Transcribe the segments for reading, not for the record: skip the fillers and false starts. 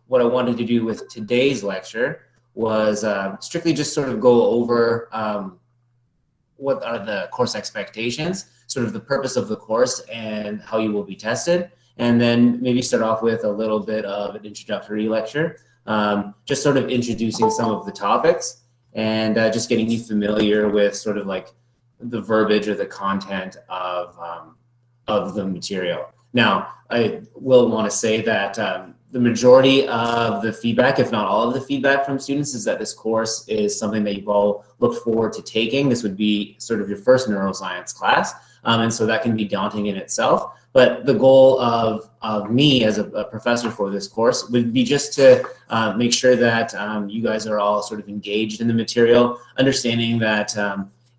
what I wanted to do with today's lecture was strictly just sort of go over what are the course expectations, sort of the purpose of the course and how you will be tested, and then maybe start off with a little bit of an introductory lecture, just sort of introducing some of the topics and just getting you familiar with sort of like the verbiage or the content of the material. Now, I will want to say that the majority of the feedback, if not all of the feedback from students, is that this course is something that you've all looked forward to taking. This would be sort of your first neuroscience class, and so that can be daunting in itself. But the goal of me as a professor for this course would be just to make sure that you guys are all sort of engaged in the material, understanding that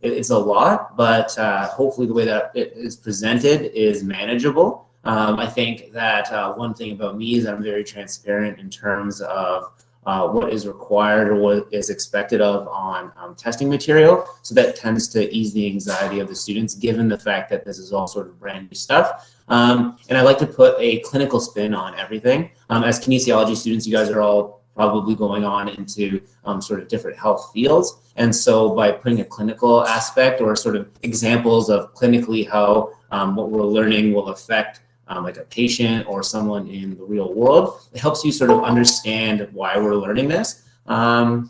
it's a lot, but hopefully the way that it is presented is manageable. I think that one thing about me is that I'm very transparent in terms of what is required or what is expected of on testing material. So that tends to ease the anxiety of the students, given the fact that this is all sort of brand new stuff. And I like to put a clinical spin on everything. As kinesiology students, you guys are all probably going on into sort of different health fields. And so by putting a clinical aspect or sort of examples of clinically how what we're learning will affect like a patient or someone in the real world, it helps you sort of understand why we're learning this. And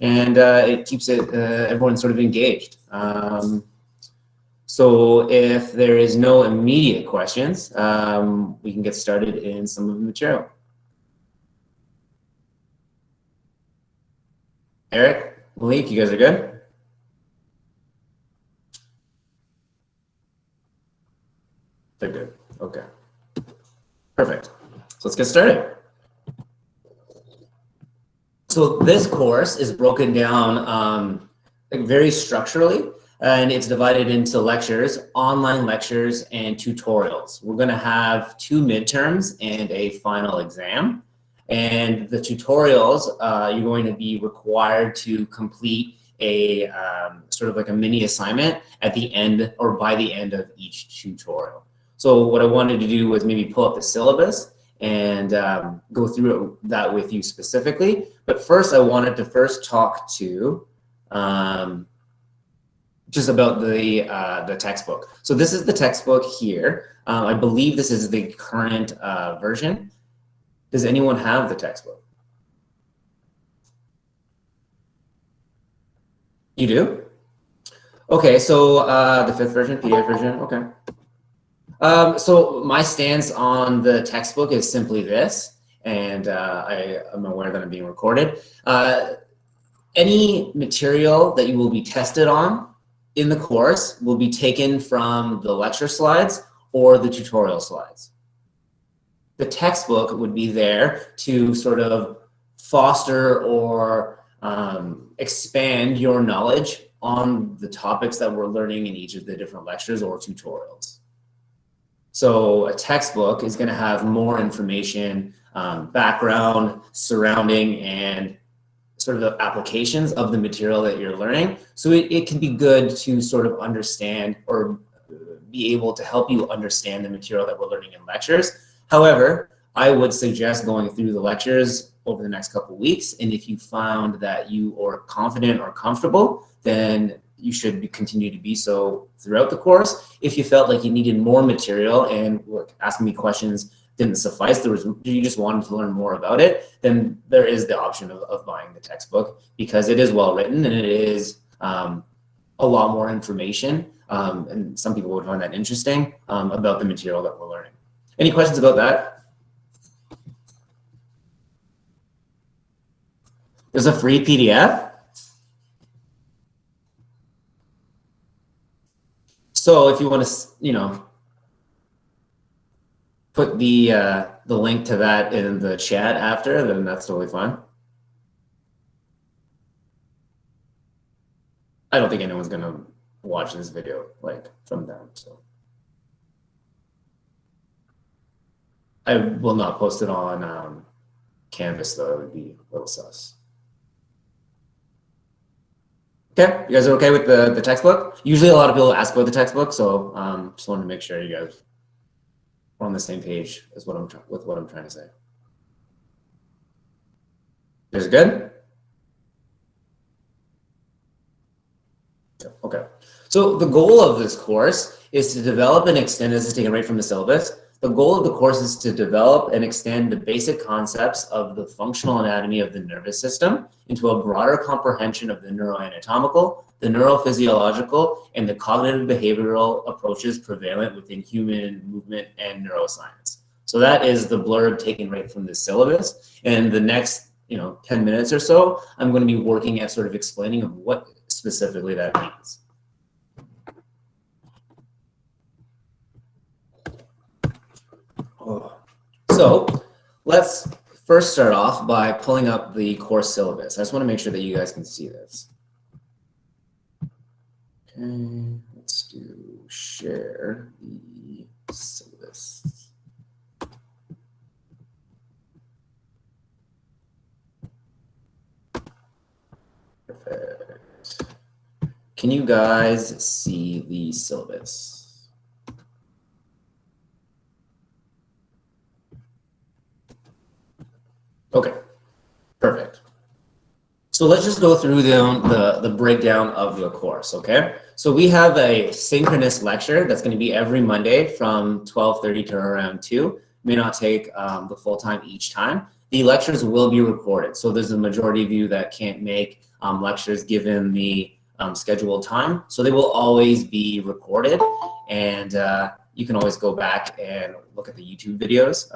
it keeps everyone sort of engaged. So if there is no immediate questions, we can get started in some of the material. Eric, Malik, you guys are good? They're good. Okay. Perfect. So let's get started. So this course is broken down like very structurally, and it's divided into lectures, online lectures, and tutorials. We're going to have 2 midterms and a final exam. And the tutorials, you're going to be required to complete a sort of like a mini assignment at the end or by the end of each tutorial. So what I wanted to do was maybe pull up the syllabus and go through that with you specifically. But first, I wanted to talk to just about the textbook. So this is the textbook here. I believe this is the current version. Does anyone have the textbook? You do? Okay, so the 5th version, PDF version, okay. So my stance on the textbook is simply this, and I am aware that I'm being recorded. Any material that you will be tested on in the course will be taken from the lecture slides or the tutorial slides. The textbook would be there to sort of foster or expand your knowledge on the topics that we're learning in each of the different lectures or tutorials. So a textbook is going to have more information, background, surrounding, and sort of the applications of the material that you're learning. So it can be good to sort of understand or be able to help you understand the material that we're learning in lectures. However, I would suggest going through the lectures over the next couple of weeks. And if you found that you are confident or comfortable, then you should continue to be so throughout the course. If you felt like you needed more material and asking me questions didn't suffice, you just wanted to learn more about it, then there is the option of buying the textbook because it is well written and it is a lot more information. And some people would find that interesting about the material that we're learning. Any questions about that? There's a free PDF. So if you want to, put the link to that in the chat after, then that's totally fine. I don't think anyone's going to watch this video from them, so. I will not post it on Canvas, though. It would be a little sus. Okay, you guys are okay with the textbook? Usually a lot of people ask about the textbook, so just wanted to make sure you guys are on the same page as with what I'm trying to say. Is it good? Okay. So the goal of this course is to develop and extend, this is taken right from the syllabus. The goal of the course is to develop and extend the basic concepts of the functional anatomy of the nervous system into a broader comprehension of the neuroanatomical, the neurophysiological, and the cognitive behavioral approaches prevalent within human movement and neuroscience. So that is the blurb taken right from the syllabus. And the next 10 minutes or so, I'm going to be working at sort of explaining of what specifically that means. So let's first start off by pulling up the course syllabus. I just want to make sure that you guys can see this. Okay, let's do share the syllabus. Perfect. Can you guys see the syllabus? Okay, perfect. So let's just go through the breakdown of the course, okay? So we have a synchronous lecture that's going to be every Monday from 12:30 to around 2. May not take the full time each time. The lectures will be recorded. So there's a majority of you that can't make lectures given the scheduled time. So they will always be recorded, and you can always go back and look at the YouTube videos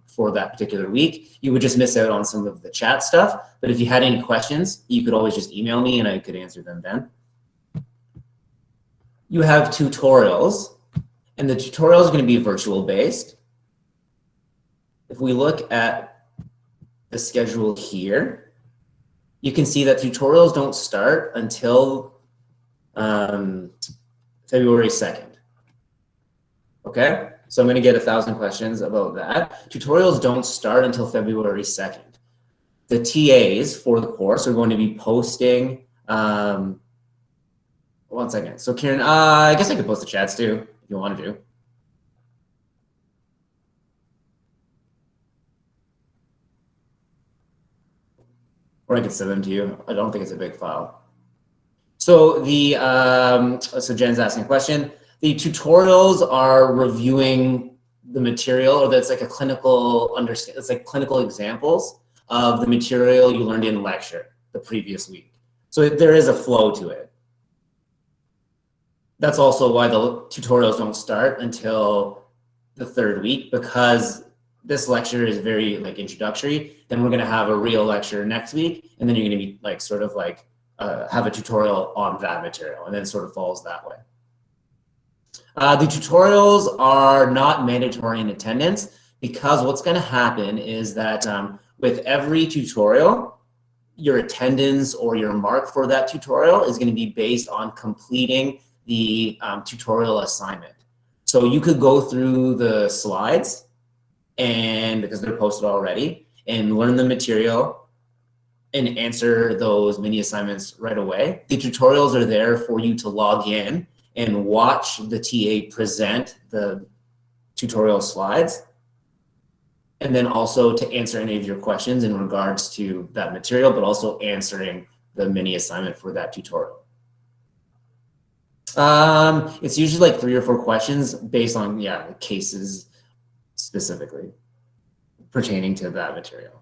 for that particular week. You would just miss out on some of the chat stuff, but if you had any questions, you could always just email me and I could answer them then. You have tutorials, and the tutorials are going to be virtual based. If we look at the schedule here, you can see that tutorials don't start until February 2nd. Okay, so I'm going to get 1,000 questions about that. Tutorials don't start until February 2nd. The TAs for the course are going to be posting, 1 second. So Kieran, I guess I could post the chats too, if you want to. Or I could send them to you. I don't think it's a big file. So so Jen's asking a question. The tutorials are reviewing the material, or that's like a clinical it's like clinical examples of the material you learned in lecture the previous week. So there is a flow to it. That's also why the tutorials don't start until the 3rd week, because this lecture is very like introductory. Then we're going to have a real lecture next week, and then you're going to be like sort of like have a tutorial on that material, and then it sort of follows that way. The tutorials are not mandatory in attendance, because what's going to happen is that with every tutorial, your attendance or your mark for that tutorial is going to be based on completing the tutorial assignment. So you could go through the slides, and because they're posted already, and learn the material and answer those mini assignments right away. The tutorials are there for you to log in and watch the TA present the tutorial slides, and then also to answer any of your questions in regards to that material, but also answering the mini assignment for that tutorial. It's usually like 3 or 4 questions based on, the cases specifically pertaining to that material.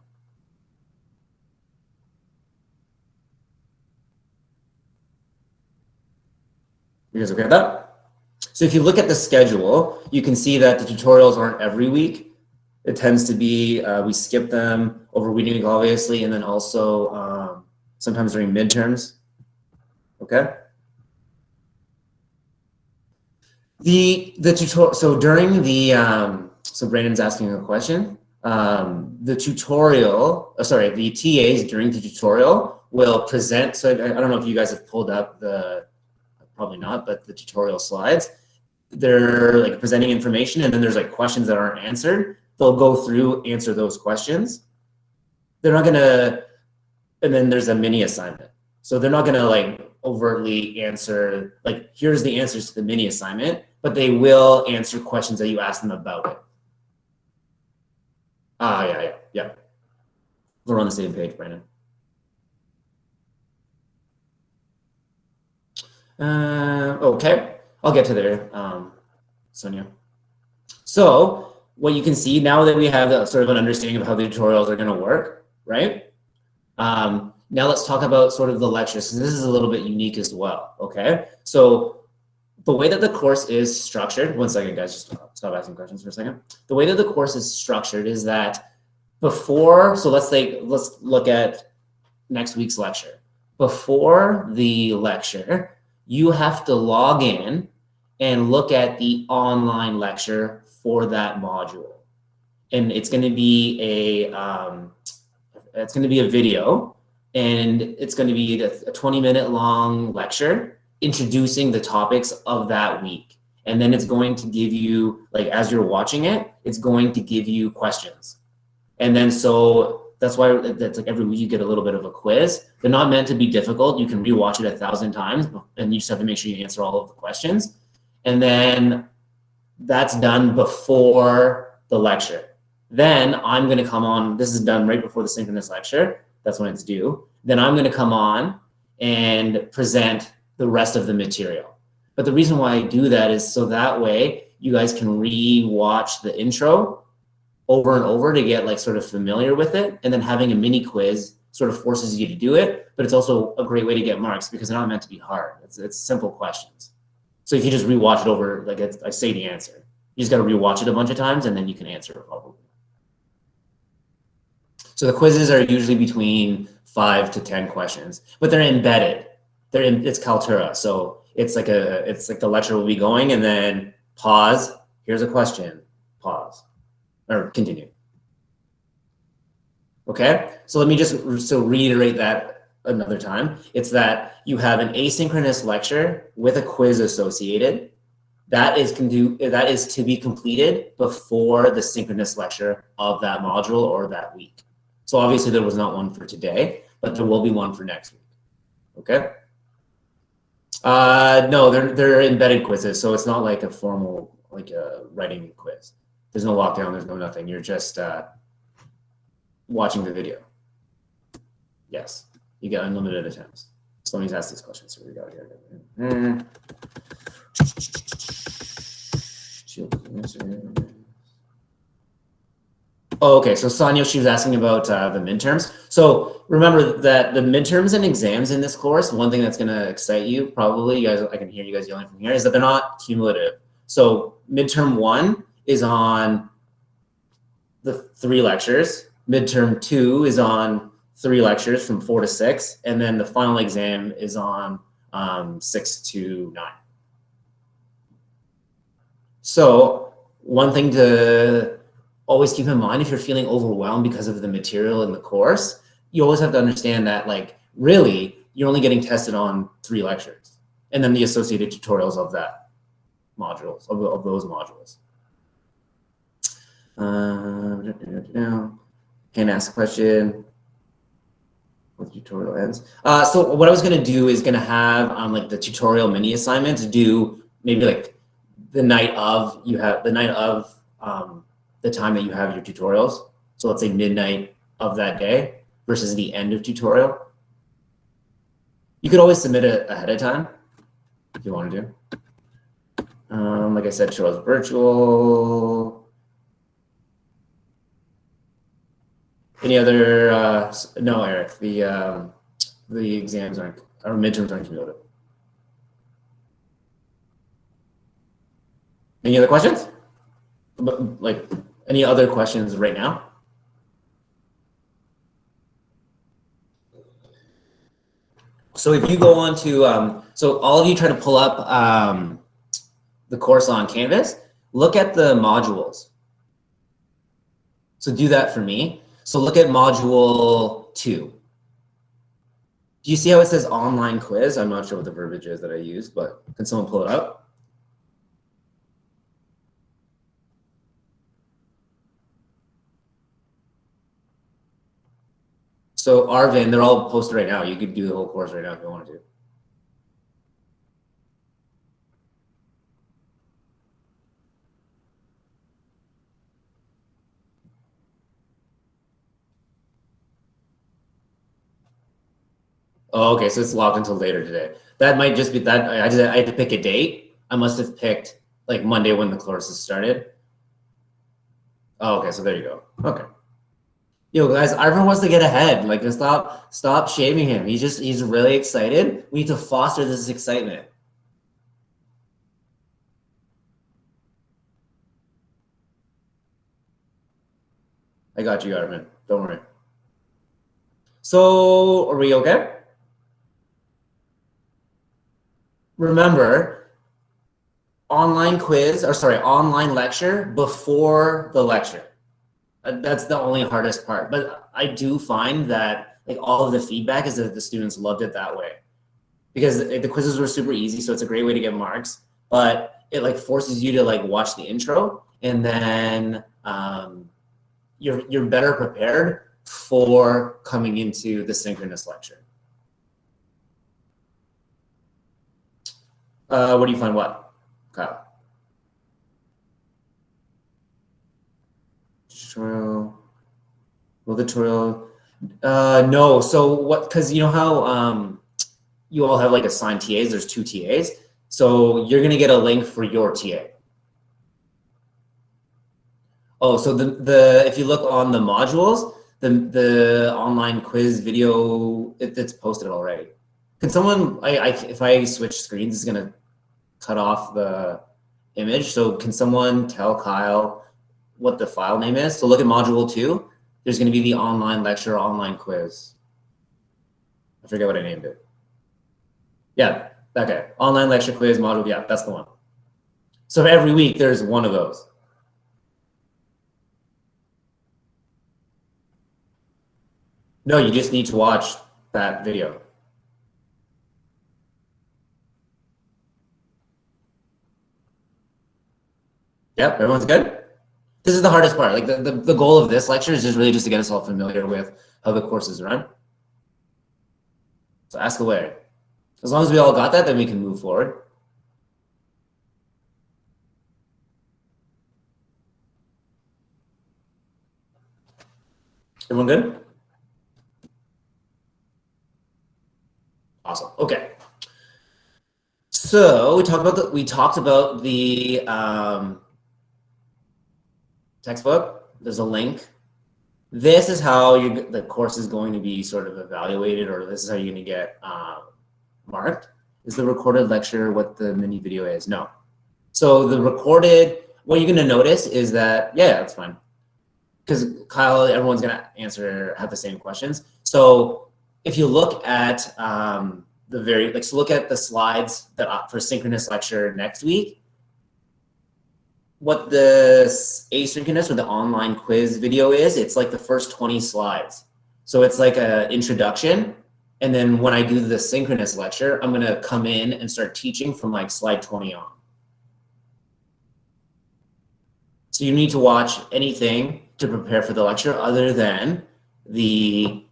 You guys okay with that? So if you look at the schedule, you can see that the tutorials aren't every week. It tends to be, we skip them over reading week, obviously, and then also sometimes during midterms. Okay. The tutorial, so during the, so Brandon's asking a question. The TAs during the tutorial will present, so I don't know if you guys have pulled up probably not, but the tutorial slides. They're like presenting information, and then there's like questions that aren't answered. They'll go through, answer those questions. They're not gonna, and then there's a mini assignment. So they're not gonna like overtly answer, like here's the answers to the mini assignment, but they will answer questions that you ask them about it. Yeah. We're on the same page, Brandon. Okay, I'll get to there, Sonia. So what you can see now that we have sort of an understanding of how the tutorials are going to work, right? Now let's talk about sort of the lectures, because this is a little bit unique as well, okay? So the way that the course is structured, one second guys, just stop asking questions for a second. The way that the course is structured is that before, so let's look at next week's lecture. Before the lecture, you have to log in and look at the online lecture for that module. And it's going to be a video, and it's going to be a 20-minute long lecture introducing the topics of that week. And then it's going to give you, like, as you're watching it, it's going to give you questions. And then so that's why that's like every week you get a little bit of a quiz. They're not meant to be difficult. You can rewatch it 1,000 times, and you just have to make sure you answer all of the questions. And then that's done before the lecture. Then I'm going to come on. This is done right before the synchronous lecture. That's when it's due. Then I'm going to come on and present the rest of the material. But the reason why I do that is so that way you guys can re-watch the intro over and over to get like sort of familiar with it. And then having a mini quiz sort of forces you to do it. But it's also a great way to get marks because they're not meant to be hard. It's simple questions. So if you just re-watch it over, like I say the answer. You just got to re-watch it a bunch of times and then you can answer it probably. So the quizzes are usually between 5 to 10 questions, but they're embedded. It's Kaltura, so it's like the lecture will be going and then pause. Here's a question. Pause, or continue. Okay, so let me just reiterate that another time. It's that you have an asynchronous lecture with a quiz associated. That is to be completed before the synchronous lecture of that module or that week. So obviously there was not one for today, but there will be one for next week. Okay. No, they're embedded quizzes, so it's not like a formal like a writing quiz. There's no lockdown. There's no nothing. You're just watching the video. Yes, you get unlimited attempts. So let me ask these questions. Here we go. Here. Oh, okay, so Sonia, she was asking about the midterms. So remember that the midterms and exams in this course, one thing that's going to excite you, probably, you guys, I can hear you guys yelling from here, is that they're not cumulative. So midterm 1 is on the 3 lectures. Midterm 2 is on 3 lectures from 4 to 6. And then the final exam is on 6 to 9. So one thing to always keep in mind if you're feeling overwhelmed because of the material in the course, you always have to understand that, like, really, you're only getting tested on 3 lectures and then the associated tutorials of that modules, of those modules. Can ask a question. What the tutorial ends. So what I was gonna do is gonna have like the tutorial mini assignments due maybe like the night of the time that you have your tutorials. So let's say midnight of that day versus the end of tutorial. You could always submit it ahead of time if you want to do. Like I said, tutorials virtual. Any other? No, Eric. The exams aren't, or midterms aren't cumulative. Any other questions? Like any other questions right now? So if you go on to, so all of you try to pull up the course on Canvas, look at the modules. So do that for me. So look at module 2. Do you see how it says online quiz? I'm not sure what the verbiage is that I used, but can someone pull it up? So Arvin, they're all posted right now. You could do the whole course right now if you wanted to. Oh, okay, so it's locked until later today. That might just be that I had to pick a date. I must have picked like Monday when the courses started. Oh, okay, so there you go. Okay. Yo, guys, Ivan wants to get ahead. Like, just stop shaming him. He's really excited. We need to foster this excitement. I got you, Arvin. Don't worry. So, are we okay? Remember, online lecture before the lecture. That's the only hardest part. But I do find that like all of the feedback is that the students loved it that way, because the quizzes were super easy, so it's a great way to get marks. But it like forces you to like watch the intro, and then you're better prepared for coming into the synchronous lecture. What do you find? What, Kyle? Tutorial. Will the tutorial? No. So what? Because you know how you all have like assigned TAs. There's 2 TAs. So you're gonna get a link for your TA. Oh, so the if you look on the modules, the online quiz video, it's posted already. Can someone? If I switch screens, it's gonna cut off the image. So can someone tell Kyle what the file name is? So look at module 2. There's going to be the online lecture, online quiz. I forget what I named it. Yeah, okay. Online lecture quiz module. Yeah, that's the one. So every week there's one of those. No, you just need to watch that video. Yep, everyone's good? This is the hardest part. Like the goal of this lecture is just really just to get us all familiar with how the courses run. So ask away. As long as we all got that, then we can move forward. Everyone good? Awesome. Okay. So we talked about the textbook. There's a link. This is how the course is going to be sort of evaluated, or this is how you're going to get marked. Is the recorded lecture what the mini video is? No. So the recorded, what you're going to notice is that, yeah, that's fine. Because Kyle, everyone's going to have the same questions. So if you look at so look at the slides that for synchronous lecture next week, what the asynchronous or the online quiz video is, it's like the first 20 slides. So it's like an introduction. And then when I do the synchronous lecture, I'm going to come in and start teaching from like slide 20 on. So you need to watch anything to prepare for the lecture other than the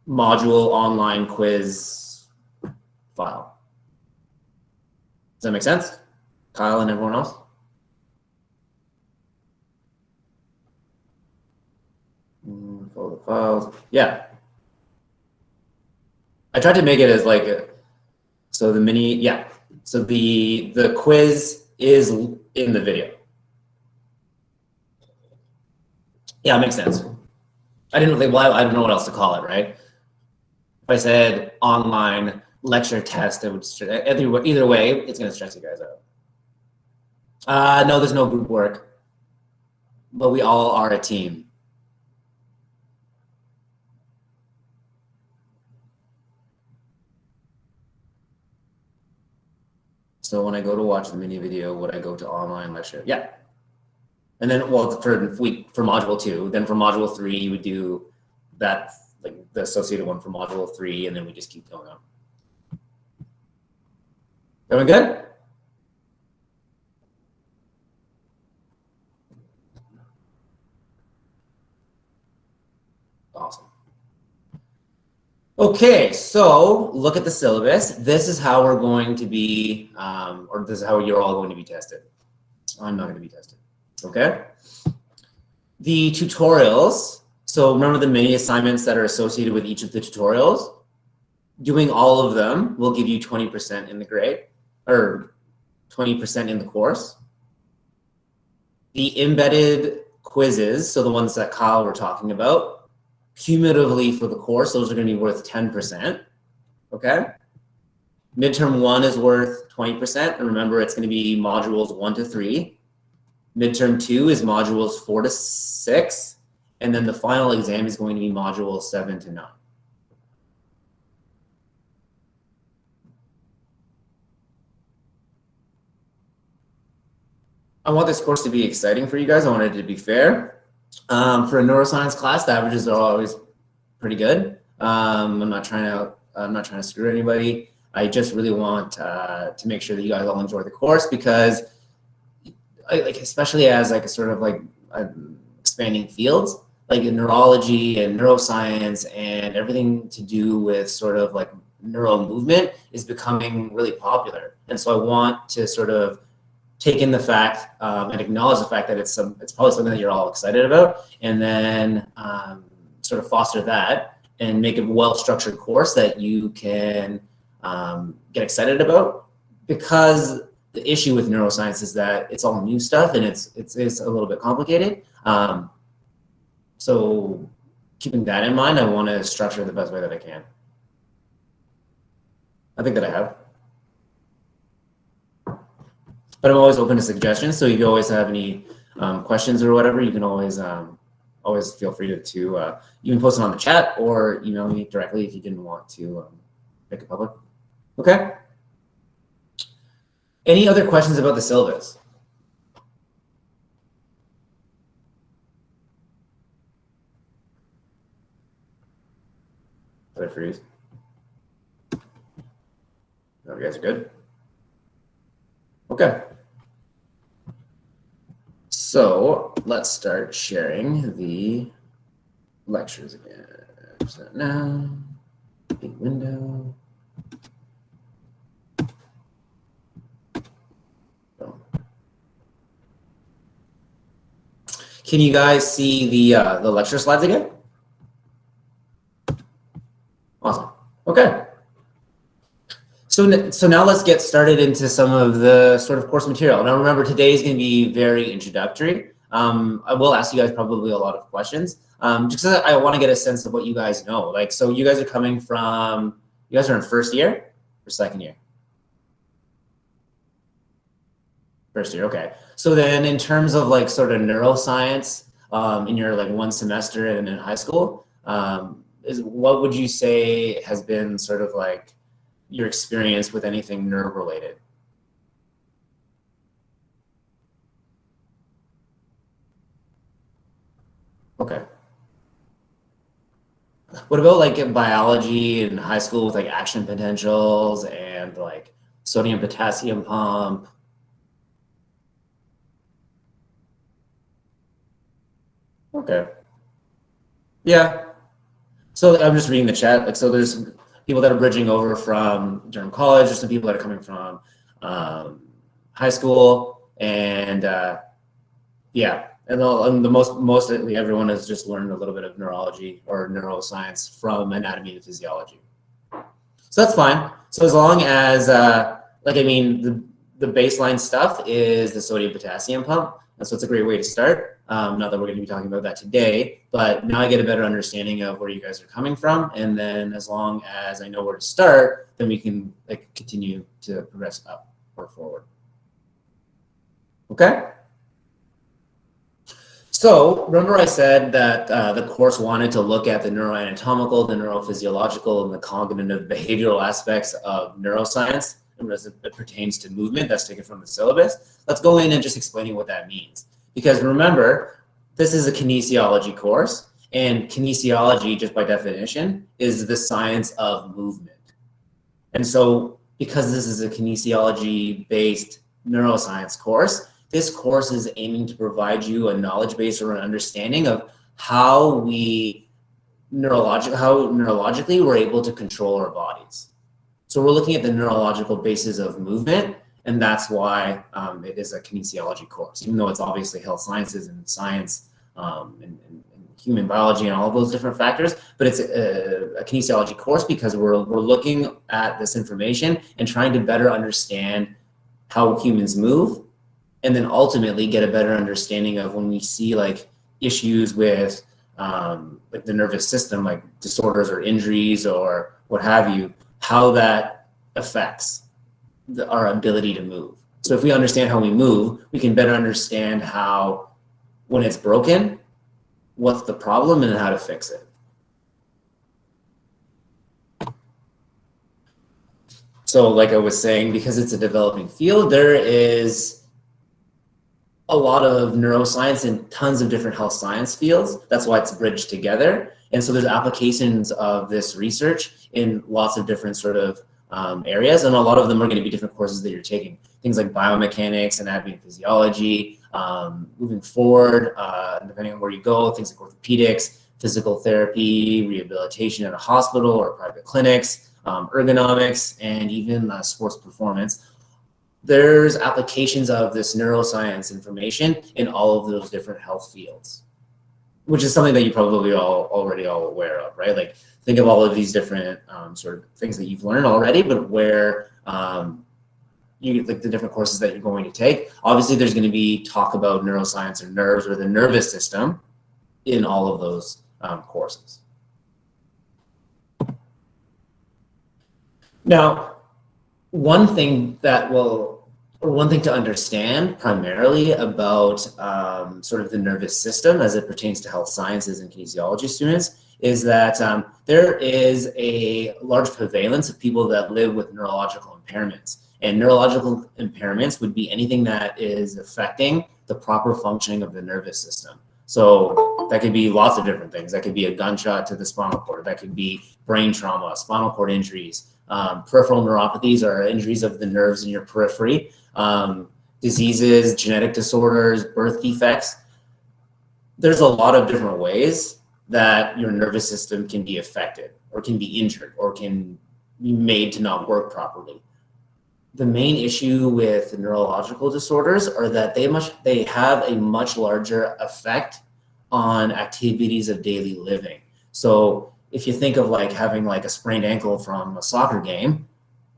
module online quiz file. Does that make sense? Kyle and everyone else? Follow the files. Yeah. I tried to make it as like so the mini, yeah. So the quiz is in the video. Yeah, it makes sense. I didn't really, well, I don't know what else to call it, right? If I said online lecture test, it would either way, it's going to stress you guys out. No, there's no group work, but we all are a team. So when I go to watch the mini video, would I go to online lecture? Yeah. And then, well, for module 2, then for module 3, you would do that, like the associated one for module 3, and then we just keep going on. Everyone good? Awesome. Okay, so look at the syllabus. This is how we're going to be, or this is how you're all going to be tested. I'm not going to be tested. Okay. The tutorials. So remember the mini assignments that are associated with each of the tutorials? doing all of them will give you 20% in the grade, or 20% in the course. The embedded quizzes, so the ones that Kyle were talking about, cumulatively for the course, those are going to be worth 10%. Okay. Midterm 1 is worth 20%. And remember, it's going to be modules 1 to 3. Midterm 2 is modules 4 to 6. And then the final exam is going to be modules 7 to 9. I want this course to be exciting for you guys. I want it to be fair. For a neuroscience class, the averages are always pretty good. I'm not trying to screw anybody. I just really want to make sure that you guys all enjoy the course, because, especially as like a sort of like expanding fields, like in neurology and neuroscience and everything to do with sort of like neural movement is becoming really popular. And so I want to sort of take in the fact and acknowledge the fact that it's probably something that you're all excited about, and then sort of foster that and make a well-structured course that you can get excited about. Because the issue with neuroscience is that it's all new stuff and it's a little bit complicated. So keeping that in mind, I want to structure it the best way that I can. I think that I have. But I'm always open to suggestions. So if you always have any questions or whatever, you can always feel free to you can post them on the chat or email me directly if you didn't want to make it public. Okay. Any other questions about the syllabus? Did I freeze? No, you guys are good? Okay. So let's start sharing the lectures again. So now, big window. Boom. Can you guys see the lecture slides again? Awesome. Okay. So now let's get started into some of the sort of course material. Now remember, today is going to be very introductory. I will ask you guys probably a lot of questions, just because I want to get a sense of what you guys know. Like, so you guys are coming from, you guys are in first year or second year? First year, okay. So then in terms of like sort of neuroscience in your like one semester and in high school, what would you say has been sort of like your experience with anything nerve related? Okay. What about like in biology in high school with like action potentials and like sodium potassium pump? Okay. Yeah. So I'm just reading the chat. Like, so there's people that are bridging over from during college. There's some people that are coming from high school, and yeah, and mostly everyone has just learned a little bit of neurology or neuroscience from anatomy and physiology. So that's fine. So as long as like, I mean, the baseline stuff is the sodium potassium pump. And so it's a great way to start. Not that we're going to be talking about that today, but now I get a better understanding of where you guys are coming from. And then as long as I know where to start, then we can like continue to progress up or forward. Okay. So remember I said that the course wanted to look at the neuroanatomical, the neurophysiological, and the cognitive behavioral aspects of neuroscience as it pertains to movement. That's taken from the syllabus. Let's go in and just explaining what that means. Because remember, this is a kinesiology course, and kinesiology, just by definition, is the science of movement. And so because this is a kinesiology-based neuroscience course, this course is aiming to provide you a knowledge base or an understanding of how neurologically we're able to control our bodies. So we're looking at the neurological basis of movement, and that's why it is a kinesiology course, even though it's obviously health sciences and science and human biology and all of those different factors, but it's a kinesiology course because we're looking at this information and trying to better understand how humans move, and then ultimately get a better understanding of when we see like issues with like the nervous system, like disorders or injuries or what have you, how that affects our ability to move. So if we understand how we move, we can better understand how, when it's broken, what's the problem and how to fix it. So like I was saying, because it's a developing field, there is a lot of neuroscience in tons of different health science fields. That's why it's bridged together. And so there's applications of this research in lots of different sort of areas, and a lot of them are going to be different courses that you're taking. Things like biomechanics, anatomy and physiology, moving forward, depending on where you go, things like orthopedics, physical therapy, rehabilitation at a hospital or private clinics, ergonomics, and even sports performance. There's applications of this neuroscience information in all of those different health fields, which is something that you probably already aware of, right? Like think of all of these different sort of things that you've learned already, but where you like the different courses that you're going to take. Obviously, there's going to be talk about neuroscience or nerves or the nervous system in all of those courses. Now, one thing to understand primarily about sort of the nervous system as it pertains to health sciences and kinesiology students is that there is a large prevalence of people that live with neurological impairments. And neurological impairments would be anything that is affecting the proper functioning of the nervous system. So that could be lots of different things. That could be a gunshot to the spinal cord. That could be brain trauma, spinal cord injuries. Peripheral neuropathies are injuries of the nerves in your periphery. Diseases, genetic disorders, birth defects. There's a lot of different ways that your nervous system can be affected or can be injured or can be made to not work properly. The main issue with neurological disorders are that they have a much larger effect on activities of daily living. So if you think of like having like a sprained ankle from a soccer game,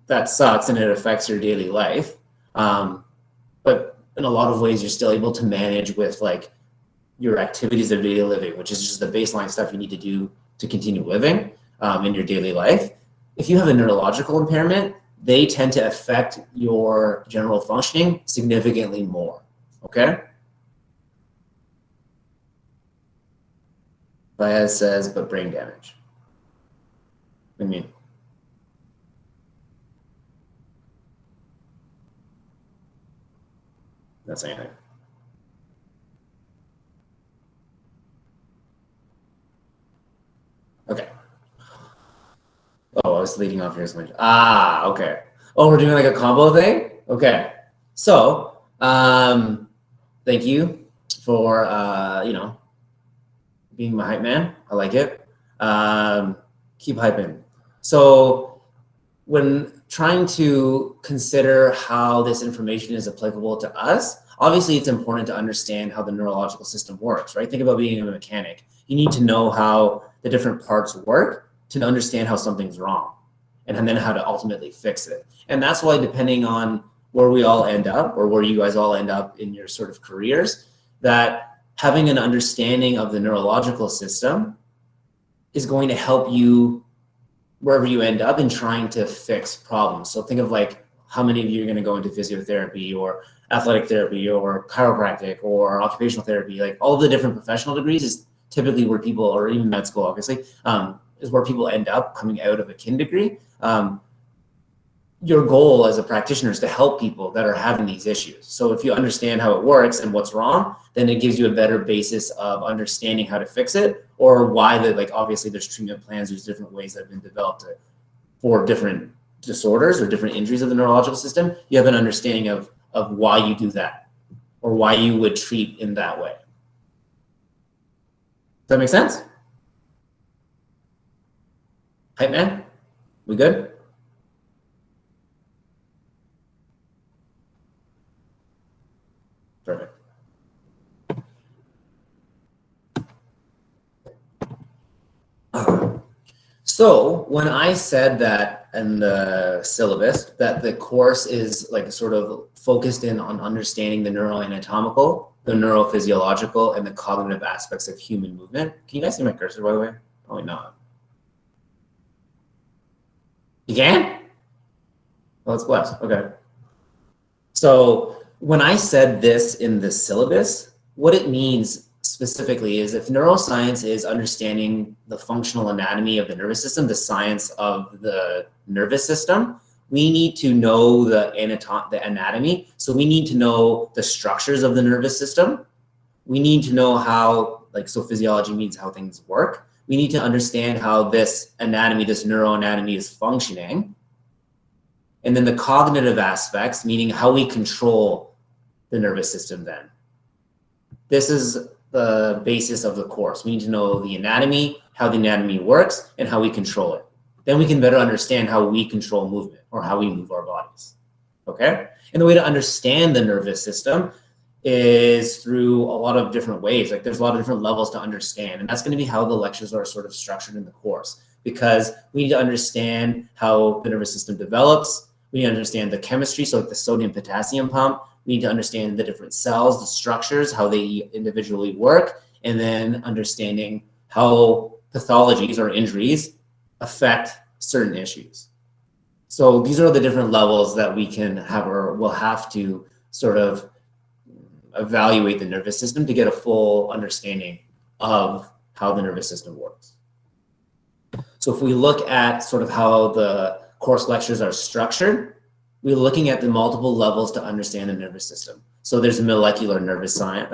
that sucks and it affects your daily life. But in a lot of ways, you're still able to manage with like your activities of daily living, which is just the baseline stuff you need to do to continue living in your daily life. If you have a neurological impairment, they tend to affect your general functioning significantly more, okay? Baez says, but brain damage. What do you mean? That's anything. Okay. Oh, I was leading off here. Okay. Oh, we're doing like a combo thing? Okay. So, thank you for, being my hype man. I like it. Keep hyping. So, when trying to consider how this information is applicable to us, obviously it's important to understand how the neurological system works, right? Think about being a mechanic. You need to know how the different parts work to understand how something's wrong and then how to ultimately fix it. And that's why, depending on where we all end up or where you guys all end up in your sort of careers, that having an understanding of the neurological system is going to help you wherever you end up in trying to fix problems. So think of like how many of you are going to go into physiotherapy or athletic therapy or chiropractic or occupational therapy. Like all of the different professional degrees is typically where people, or even med school obviously, is where people end up coming out of a kin degree. Your goal as a practitioner is to help people that are having these issues. So if you understand how it works and what's wrong, then it gives you a better basis of understanding how to fix it, or why like obviously there's treatment plans, there's different ways that have been developed for different disorders or different injuries of the neurological system. You have an understanding of why you do that or why you would treat in that way. Does that make sense? Hype man, we good? Perfect. So when I said that in the syllabus, that the course is like sort of focused in on understanding the neuroanatomical, the neurophysiological, and the cognitive aspects of human movement. Can you guys see my cursor, by the way? Probably not. You can? Oh, it's blessed. Okay. So when I said this in the syllabus, what it means specifically is if neuroscience is understanding the functional anatomy of the nervous system, the science of the nervous system, we need to know the anatomy. So we need to know the structures of the nervous system. We need to know how, so physiology means how things work. We need to understand how this anatomy, this neuroanatomy is functioning. And then the cognitive aspects, meaning how we control the nervous system then. This is the basis of the course. We need to know the anatomy, how the anatomy works, and how we control it. Then we can better understand how we control movement or how we move our bodies, okay? And the way to understand the nervous system is through a lot of different ways. Like there's a lot of different levels to understand, and that's gonna be how the lectures are sort of structured in the course, because we need to understand how the nervous system develops. We need to understand the chemistry, so like the sodium-potassium pump. We need to understand the different cells, the structures, how they individually work, and then understanding how pathologies or injuries affect certain issues. So these are the different levels that we can have or will have to sort of evaluate the nervous system to get a full understanding of how the nervous system works. So if we look at sort of how the course lectures are structured, we're looking at the multiple levels to understand the nervous system. So there's a molecular nervous science.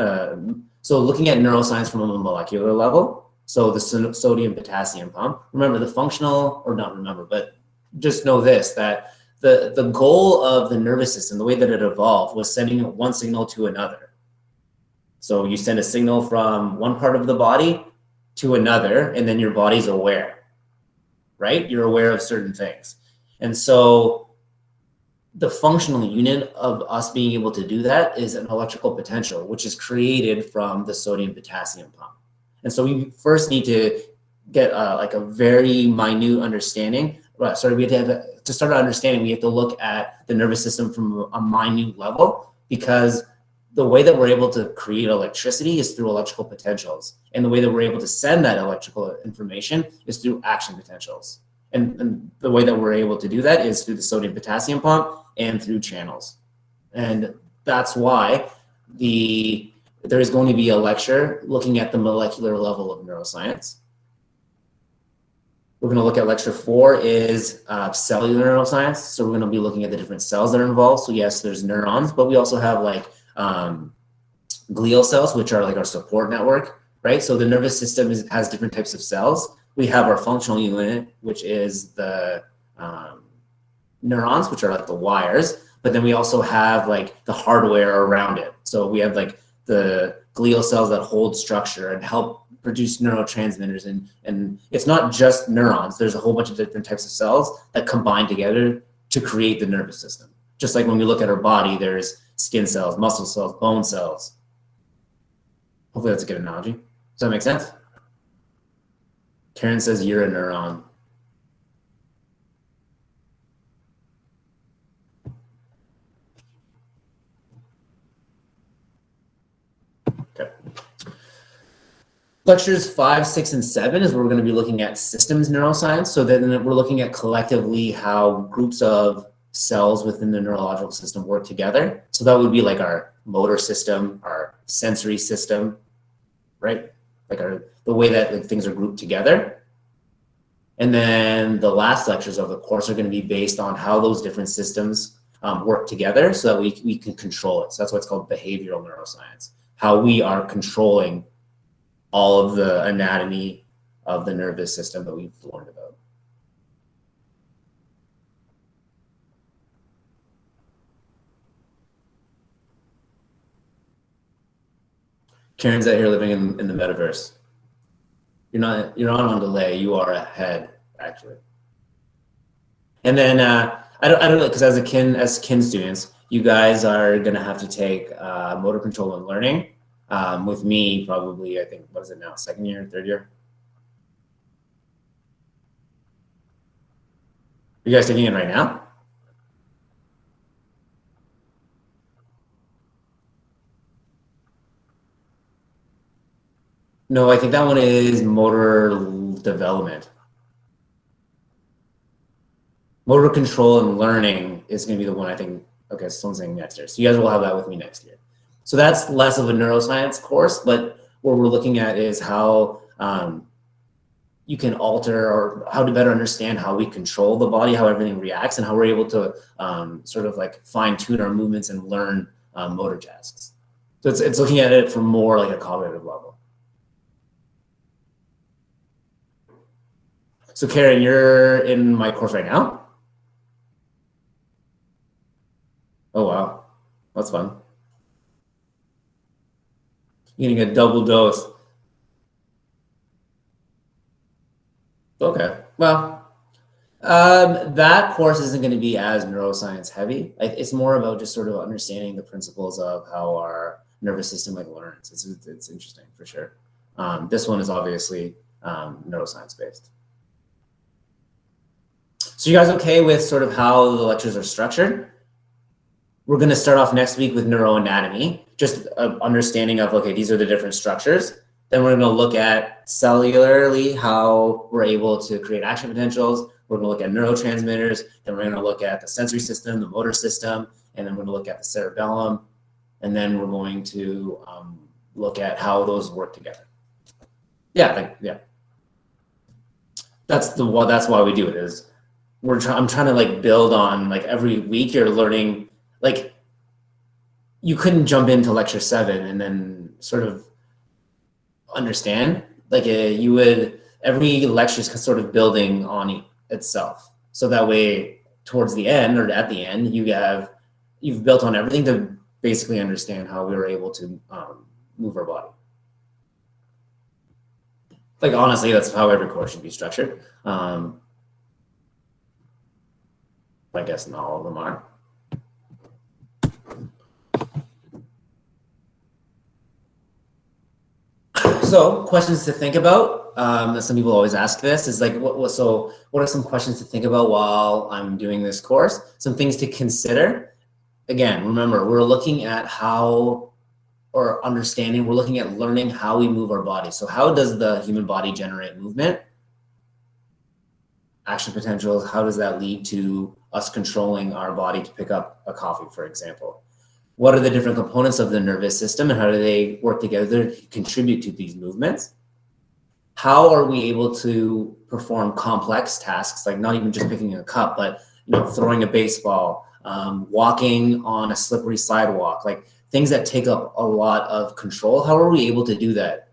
So looking at neuroscience from a molecular level. So the sodium-potassium pump. Remember the functional, or not remember, but just know this, that the goal of the nervous system, the way that it evolved, was sending one signal to another. So you send a signal from one part of the body to another, and then your body's aware, right? You're aware of certain things. And so the functional unit of us being able to do that is an electrical potential, which is created from the sodium-potassium pump. And so we first need to get like a very minute understanding. Sorry, we have to start understanding, we have to look at the nervous system from a minute level, because the way that we're able to create electricity is through electrical potentials. And the way that we're able to send that electrical information is through action potentials. And the way that we're able to do that is through the sodium-potassium pump and through channels. And that's why there is going to be a lecture looking at the molecular level of neuroscience. We're going to look at lecture 4 is cellular neuroscience. So we're going to be looking at the different cells that are involved. So yes, there's neurons, but we also have like glial cells, which are like our support network, right? So the nervous system has different types of cells. We have our functional unit, which is the neurons, which are like the wires, but then we also have like the hardware around it. So we have like the glial cells that hold structure and help produce neurotransmitters. And it's not just neurons. There's a whole bunch of different types of cells that combine together to create the nervous system. Just like when we look at our body, there's skin cells, muscle cells, bone cells. Hopefully that's a good analogy. Does that make sense? Karen says you're a neuron. Okay. Lectures 5, 6, and 7 is where we're going to be looking at systems neuroscience. So then we're looking at collectively how groups of cells within the neurological system work together. So that would be like our motor system, our sensory system, right? Like the way that like, things are grouped together. And then the last lectures of the course are going to be based on how those different systems work together so that we can control it. So that's what's called behavioral neuroscience, how we are controlling all of the anatomy of the nervous system that we've learned about. Karen's out here living in the metaverse. You're not on delay. You are ahead, actually. And then I don't know, because as kin students, you guys are gonna have to take motor control and learning. With me, probably I think what is it now? Second year, third year? Are you guys taking it right now? No, I think that one is motor development. Motor control and learning is going to be the one I think, okay, someone's saying next year. So you guys will have that with me next year. So that's less of a neuroscience course, but what we're looking at is how you can alter or how to better understand how we control the body, how everything reacts, and how we're able to sort of like fine tune our movements and learn motor tasks. So it's looking at it from more like a cognitive level. So Karen, you're in my course right now? Oh, wow. That's fun. You're getting a double dose. Okay. Well, that course isn't going to be as neuroscience heavy. It's more about just sort of understanding the principles of how our nervous system like learns. It's interesting for sure. This one is obviously neuroscience based. So you guys okay with sort of how the lectures are structured? We're going to start off next week with neuroanatomy, just an understanding of, okay, these are the different structures. Then we're going to look at cellularly how we're able to create action potentials. We're going to look at neurotransmitters. Then we're going to look at the sensory system, the motor system, and then we're going to look at the cerebellum. And then we're going to look at how those work together. Yeah. That's why we do it. Is I'm trying to like build on like every week you're learning. Like you couldn't jump into lecture 7 and then sort of understand. Like you would, every lecture is sort of building on itself. So that way towards the end or at the end, you've built on everything to basically understand how we were able to move our body. Like honestly, that's how every course should be structured. I guess not all of them are. So questions to think about. Some people always ask this is like, what are some questions to think about while I'm doing this course? Some things to consider. Again, remember, we're looking at we're looking at learning how we move our body. So how does the human body generate movement? Action potentials, how does that lead to us controlling our body to pick up a coffee, for example? What are the different components of the nervous system and how do they work together to contribute to these movements? How are we able to perform complex tasks, like not even just picking a cup, but throwing a baseball, walking on a slippery sidewalk, like things that take up a lot of control? How are we able to do that?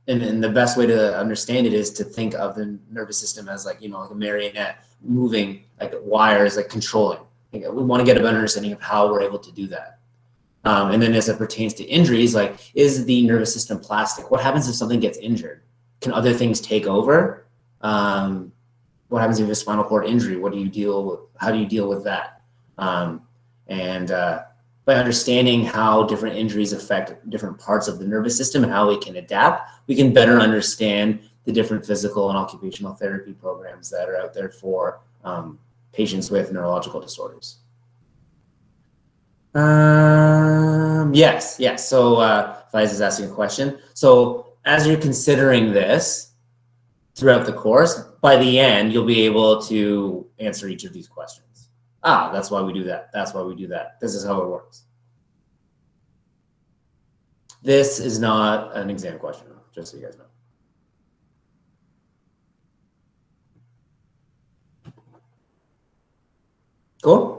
And the best way to understand it is to think of the nervous system as like, like a marionette moving, like wires, like controlling. We want to get a better understanding of how we're able to do that. And then as it pertains to injuries, like, is the nervous system plastic? What happens if something gets injured? Can other things take over? What happens if you have a spinal cord injury? How do you deal with that? By understanding how different injuries affect different parts of the nervous system and how we can adapt, we can better understand the different physical and occupational therapy programs that are out there for patients with neurological disorders. Yes. So Faiz is asking a question. So as you're considering this throughout the course, by the end, you'll be able to answer each of these questions. That's why we do that. That's why we do that. This is how it works. This is not an exam question, just so you guys know. Cool.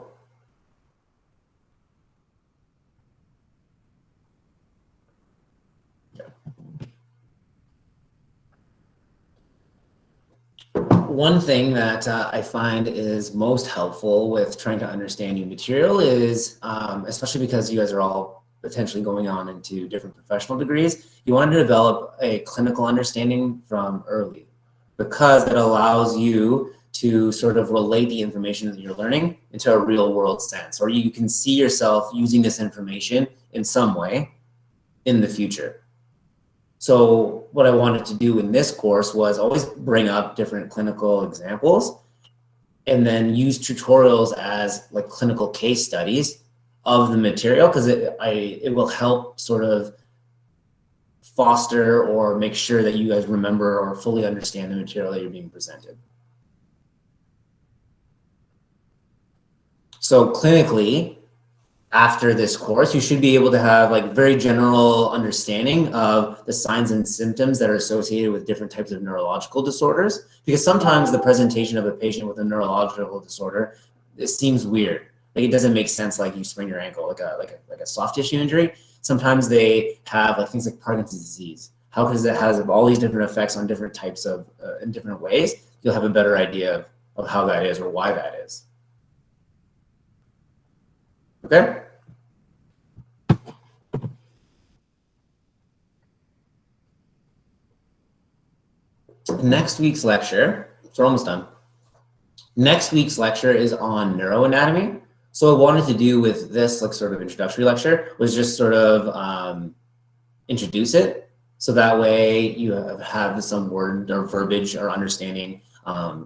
One thing that I find is most helpful with trying to understand new material is, especially because you guys are all potentially going on into different professional degrees, you want to develop a clinical understanding from early, because it allows you to sort of relate the information that you're learning into a real world sense, or you can see yourself using this information in some way in the future. So what I wanted to do in this course was always bring up different clinical examples and then use tutorials as like clinical case studies of the material, because it will help sort of foster or make sure that you guys remember or fully understand the material that you're being presented. So clinically, after this course, you should be able to have like very general understanding of the signs and symptoms that are associated with different types of neurological disorders. Because sometimes the presentation of a patient with a neurological disorder, it seems weird. Like it doesn't make sense. Like you sprain your ankle, like a soft tissue injury. Sometimes they have like things like Parkinson's disease. How because it has all these different effects on different types of in different ways, you'll have a better idea of how that is or why that is. Okay. Next week's lecture, so we're almost done. Next week's lecture is on neuroanatomy. So what I wanted to do with this like sort of introductory lecture was just sort of introduce it. So that way you have some word or verbiage or understanding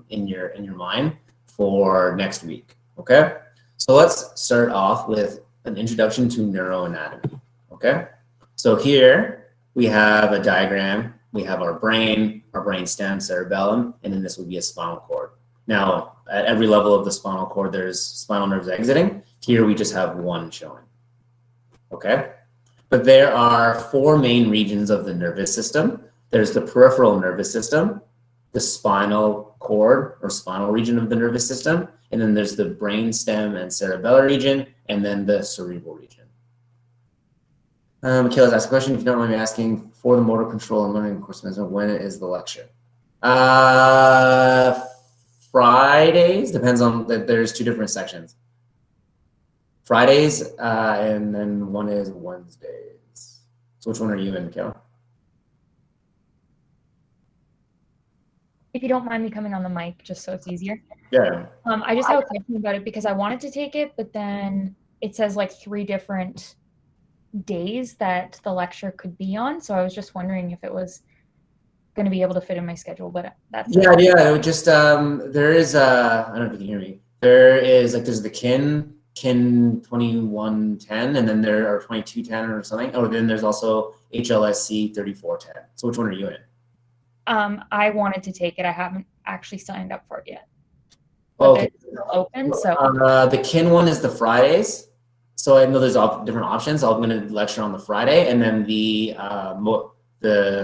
in your mind for next week. Okay. So let's start off with an introduction to neuroanatomy. Okay. So here we have a diagram. We have our brain stem, cerebellum, and then this would be a spinal cord. Now, at every level of the spinal cord, there's spinal nerves exiting. Here we just have one showing. Okay. But there are four main regions of the nervous system. There's the peripheral nervous system, the spinal cord or spinal region of the nervous system, and then there's the brain stem and cerebellar region, and then the cerebral region. Kayla's asked a question, if you don't mind me asking, for the motor control and learning course management, when is the lecture? Fridays, depends on that. There's two different sections. Fridays, and then one is Wednesdays. So which one are you in, Kayla? If you don't mind me coming on the mic, just so it's easier. Yeah. I just have a question about it because I wanted to take it, but then it says like 3 different days that the lecture could be on. So I was just wondering if it was going to be able to fit in my schedule, but that's yeah. It would just there is I don't know if you can hear me. There is like there's the KINE 2110, and then there are 2210 or something. Oh, then there's also HLSC 3410. So which one are you in? I wanted to take it. I haven't actually signed up for it yet. But okay. It's still open. So the KINE one is the Fridays. So I know there's different options. I'm going to lecture on the Friday, and then the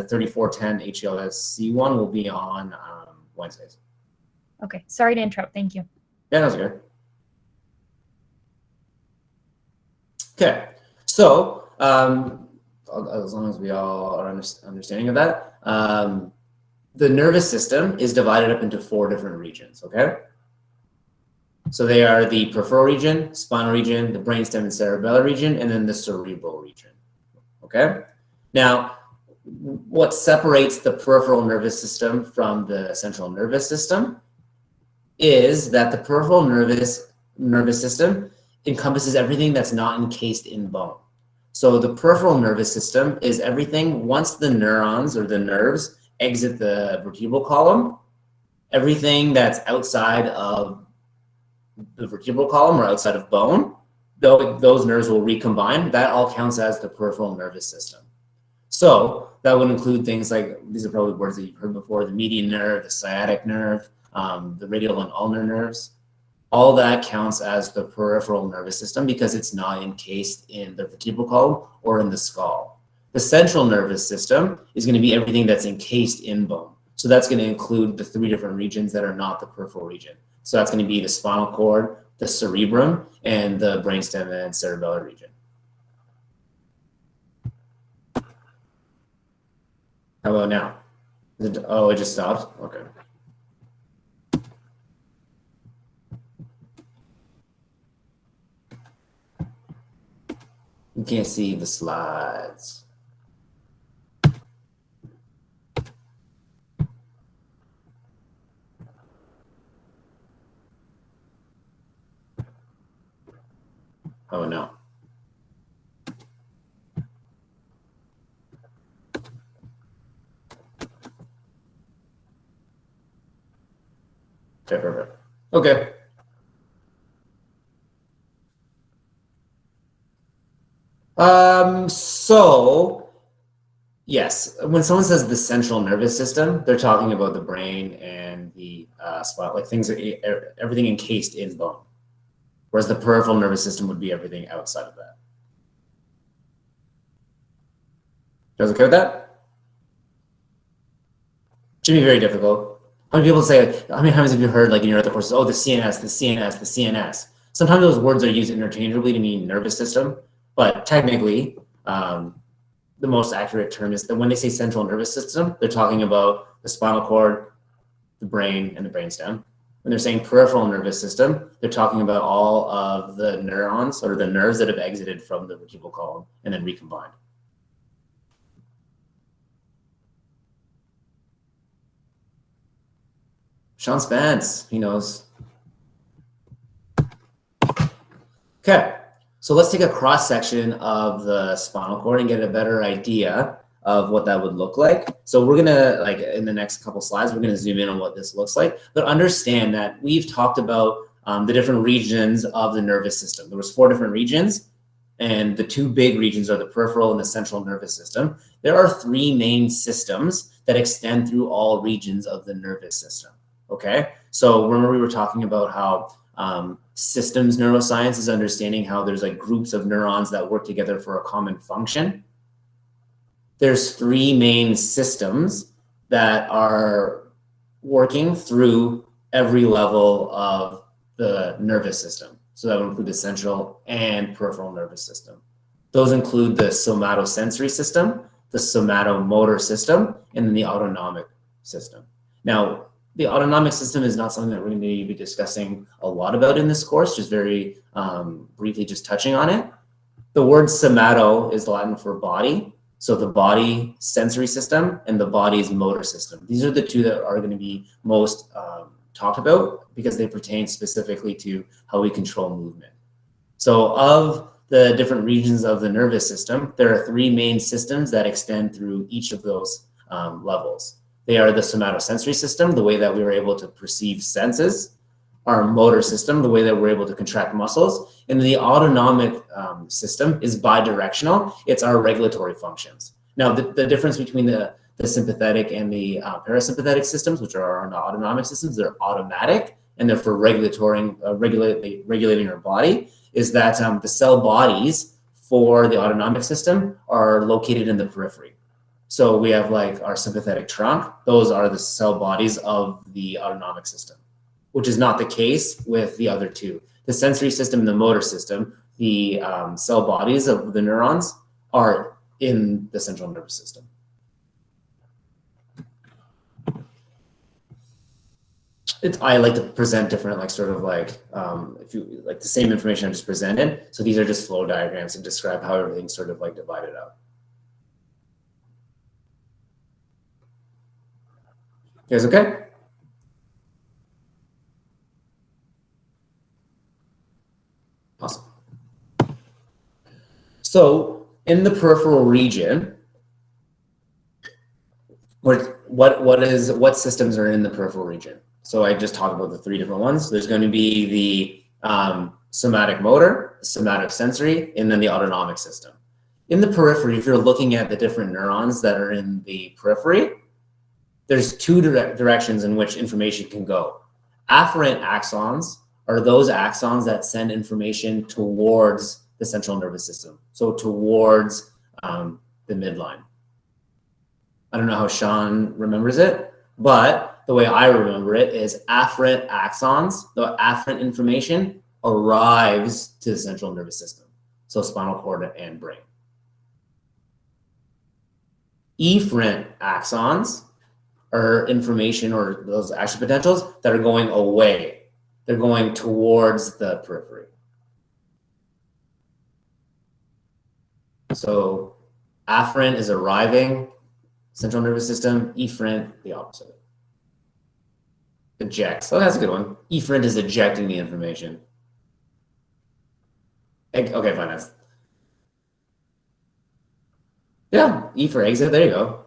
3410 HLSC one will be on Wednesdays. Okay, sorry to interrupt. Thank you. Yeah, that was good. Okay, so as long as we all are understanding of that, the nervous system is divided up into 4 different regions. Okay. So they are the peripheral region, spinal region, the brainstem and cerebellar region, and then the cerebral region. Okay. Now, what separates the peripheral nervous system from the central nervous system is that the peripheral nervous system encompasses everything that's not encased in bone. So the peripheral nervous system is everything once the neurons or the nerves exit the vertebral column, everything that's outside of the vertebral column or outside of bone, those nerves will recombine. That all counts as the peripheral nervous system. So that would include things like, these are probably words that you've heard before, the median nerve, the sciatic nerve, the radial and ulnar nerves. All that counts as the peripheral nervous system because it's not encased in the vertebral column or in the skull. The central nervous system is going to be everything that's encased in bone. So that's going to include the 3 different regions that are not the peripheral region. So that's going to be the spinal cord, the cerebrum, and the brainstem and cerebellar region. How about now? Oh, it just stopped? Okay. You can't see the slides. Oh, no. Okay, perfect. Okay. So yes, when someone says the central nervous system, they're talking about the brain and the spinal, like things, everything encased in bone. Whereas the peripheral nervous system would be everything outside of that. You guys okay with that? Should be very difficult. How many people say, how many times have you heard, like in your other courses, oh, the CNS, the CNS, the CNS? Sometimes those words are used interchangeably to mean nervous system, but technically, the most accurate term is that when they say central nervous system, they're talking about the spinal cord, the brain, and the brainstem. When they're saying peripheral nervous system, they're talking about all of the neurons or the nerves that have exited from the vertebral column and then recombined. Sean Spence, he knows. Okay, so let's take a cross section of the spinal cord and get a better idea of what that would look like. So we're gonna, like in the next couple slides, we're gonna zoom in on what this looks like, but understand that we've talked about the different regions of the nervous system. There was 4 different regions, and the 2 big regions are the peripheral and the central nervous system. There are 3 main systems that extend through all regions of the nervous system, okay? So remember we were talking about how systems neuroscience is understanding how there's like groups of neurons that work together for a common function. There's 3 main systems that are working through every level of the nervous system. So that would include the central and peripheral nervous system. Those include the somatosensory system, the somatomotor system, and then the autonomic system. Now, the autonomic system is not something that we're going to be discussing a lot about in this course, just very briefly just touching on it. The word somato is Latin for body. So the body sensory system and the body's motor system. These are the 2 that are going to be most talked about because they pertain specifically to how we control movement. So of the different regions of the nervous system, there are 3 main systems that extend through each of those levels. They are the somatosensory system, the way that we were able to perceive senses, our motor system, the way that we're able to contract muscles, and the autonomic system is bidirectional. It's our regulatory functions. Now, the difference between the sympathetic and the parasympathetic systems, which are our autonomic systems, they're automatic and they're for regulating our body, is that the cell bodies for the autonomic system are located in the periphery. So we have like our sympathetic trunk. Those are the cell bodies of the autonomic system, which is not the case with the other 2. The sensory system and the motor system, the cell bodies of the neurons are in the central nervous system. I like to present different, like sort of like, if you like the same information I just presented. So these are just flow diagrams to describe how everything's sort of like divided up. You guys okay? Awesome. So in the peripheral region, what systems are in the peripheral region? So I just talked about the 3 different ones. There's going to be the somatic motor, somatic sensory, and then the autonomic system. In the periphery, if you're looking at the different neurons that are in the periphery, there's 2 directions in which information can go. Afferent axons are those axons that send information towards the central nervous system, so towards the midline. I don't know how Sean remembers it, but the way I remember it is afferent axons, the afferent information arrives to the central nervous system, so spinal cord and brain. Efferent axons are information or those action potentials that are going away. They're going towards the periphery. So afferent is arriving, central nervous system, efferent, the opposite. Ejects. Oh, that's a good one. Efferent is ejecting the information. Okay, fine. That's, yeah, E for exit. There you go.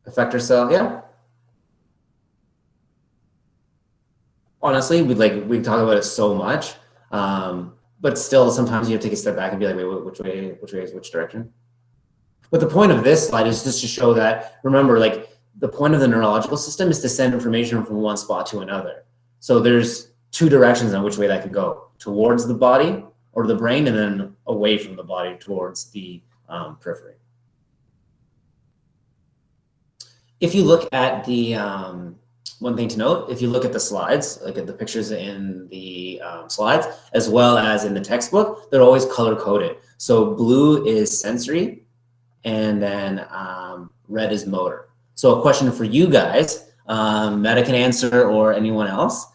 Effector cell, yeah. honestly, we talk about it so much, but still sometimes you have to take a step back and be like, wait, which way is which direction? But the point of this slide is just to show that, remember, like the point of the neurological system is to send information from one spot to another. So there's two directions on which way that could go, towards the body or the brain, and then away from the body towards the periphery. If you look at the, one thing to note, if you look at the slides, like at the pictures in the slides, as well as in the textbook, they're always color coded. So blue is sensory, and then red is motor. So a question for you guys, Meta can answer or anyone else,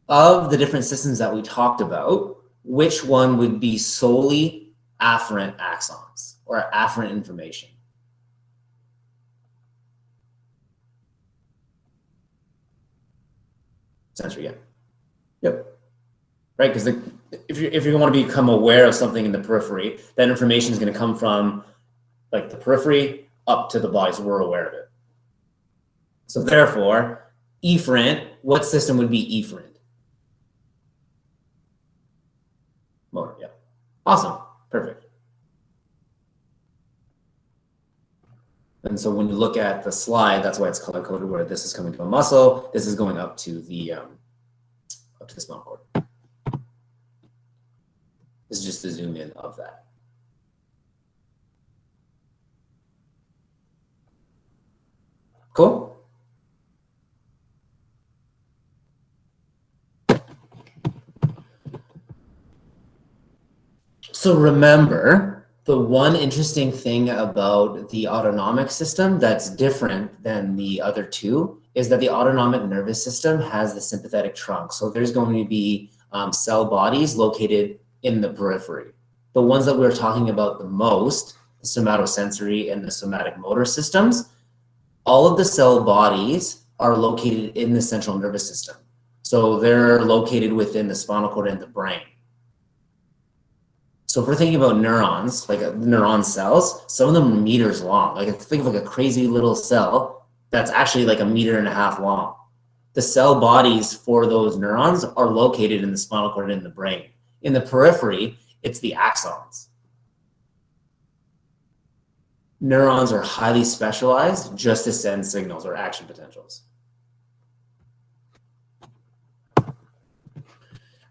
of the different systems that we talked about, which one would be solely afferent axons or afferent information? Sensory, yeah. Yep. Right, because if you want to become aware of something in the periphery, that information is going to come from like the periphery up to the body, so we're aware of it. So therefore, efferent, what system would be efferent? Motor, yeah. Awesome, perfect. And so when you look at the slide, that's why it's color coded, where this is coming to a muscle, this is going up to the spinal cord. This is just the zoom in of that. Cool. So remember, the one interesting thing about the autonomic system that's different than the other two is that the autonomic nervous system has the sympathetic trunk. So there's going to be cell bodies located in the periphery. The ones that we're talking about the most, the somatosensory and the somatic motor systems, all of the cell bodies are located in the central nervous system. So they're located within the spinal cord and the brain. So if we're thinking about neurons, like neuron cells, some of them are meters long. Like think of like a crazy little cell that's actually like 1.5 meters long. The cell bodies for those neurons are located in the spinal cord and in the brain. In the periphery, it's the axons. Neurons are highly specialized just to send signals or action potentials.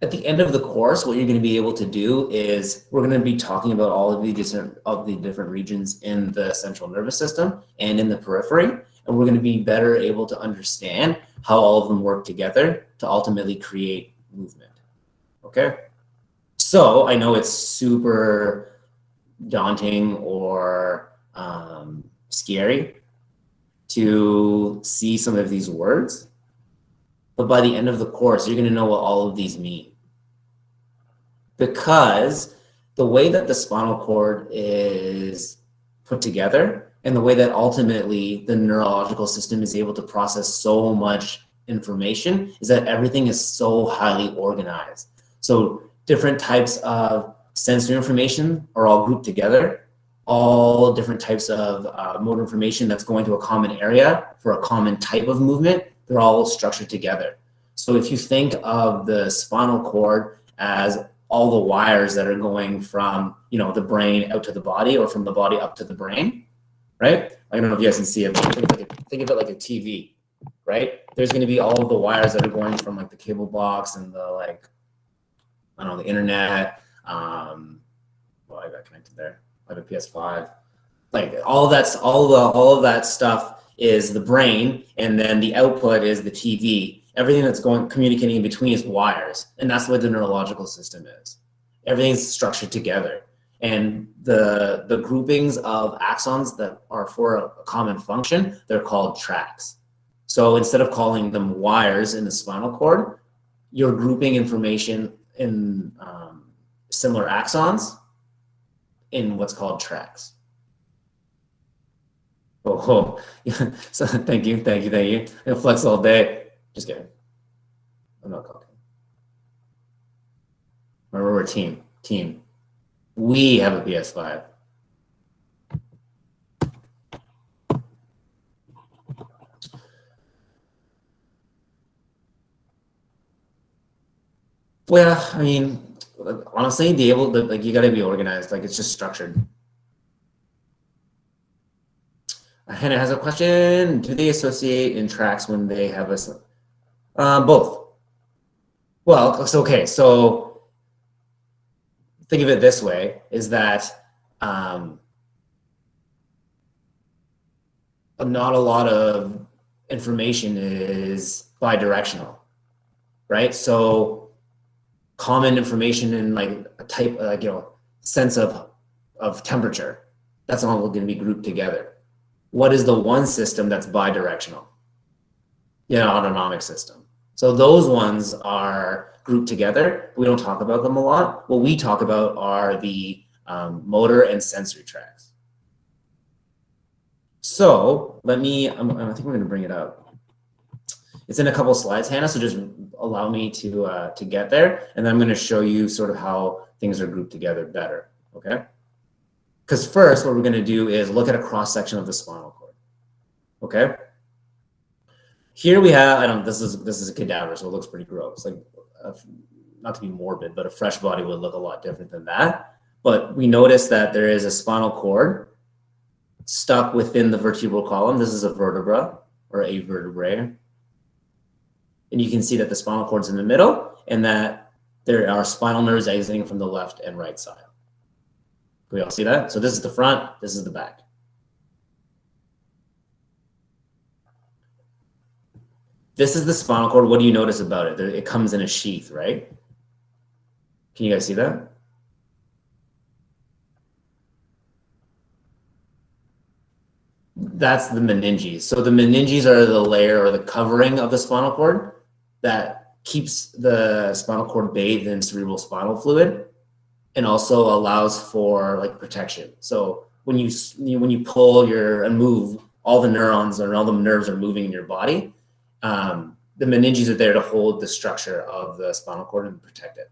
At the end of the course, what you're going to be able to do is we're going to be talking about all of the different regions in the central nervous system and in the periphery, and we're going to be better able to understand how all of them work together to ultimately create movement. Okay? So I know it's super daunting or scary to see some of these words, but by the end of the course, you're going to know what all of these mean. Because the way that the spinal cord is put together and the way that ultimately the neurological system is able to process so much information is that everything is so highly organized. So different types of sensory information are all grouped together. All different types of motor information that's going to a common area for a common type of movement, they're all structured together. So if you think of the spinal cord as all the wires that are going from, the brain out to the body or from the body up to the brain, right? I don't know if you guys can see it, but think of it like a TV, right? There's going to be all of the wires that are going from like the cable box and the the internet. Well, I got connected there. I have a PS5. Like all of that stuff is the brain, and then the output is the TV. Everything that's communicating in between is wires, and that's what the neurological system is. Everything's structured together, and the groupings of axons that are for a common function, they're called tracks. So instead of calling them wires in the spinal cord, you're grouping information in similar axons in what's called tracks. Oh, so thank you. I'll flex all day. Just kidding. I'm not talking. Remember, we're a team. We have a PS5. Well, I mean, honestly, be able to, like, you got to be organized. Like, it's just structured. Hannah has a question. Do they associate in tracks when they have both? Well, okay. So think of it this way: is that not a lot of information is bidirectional, right? So common information in like a type, like, sense of temperature, that's all going to be grouped together. What is the one system that's bidirectional? Autonomic system. So those ones are grouped together. We don't talk about them a lot. What we talk about are the motor and sensory tracks. So I think we're going to bring it up. It's in a couple slides, Hannah, so just allow me to get there, and then I'm going to show you sort of how things are grouped together better, okay? Because first, what we're going to do is look at a cross-section of the spinal cord, okay? Here we have, this is a cadaver, so it looks pretty gross. Like, not to be morbid, but a fresh body would look a lot different than that. But we notice that there is a spinal cord stuck within the vertebral column. This is a vertebra or a vertebrae. And you can see that the spinal cord's in the middle and that there are spinal nerves exiting from the left and right side. Can we all see that? So this is the front, this is the back. This is the spinal cord. What do you notice about it? It comes in a sheath, right? Can you guys see that? That's the meninges. So the meninges are the layer or the covering of the spinal cord that keeps the spinal cord bathed in cerebral spinal fluid and also allows for like protection. So when you pull and move, all the neurons or all the nerves are moving in your body. The meninges are there to hold the structure of the spinal cord and protect it.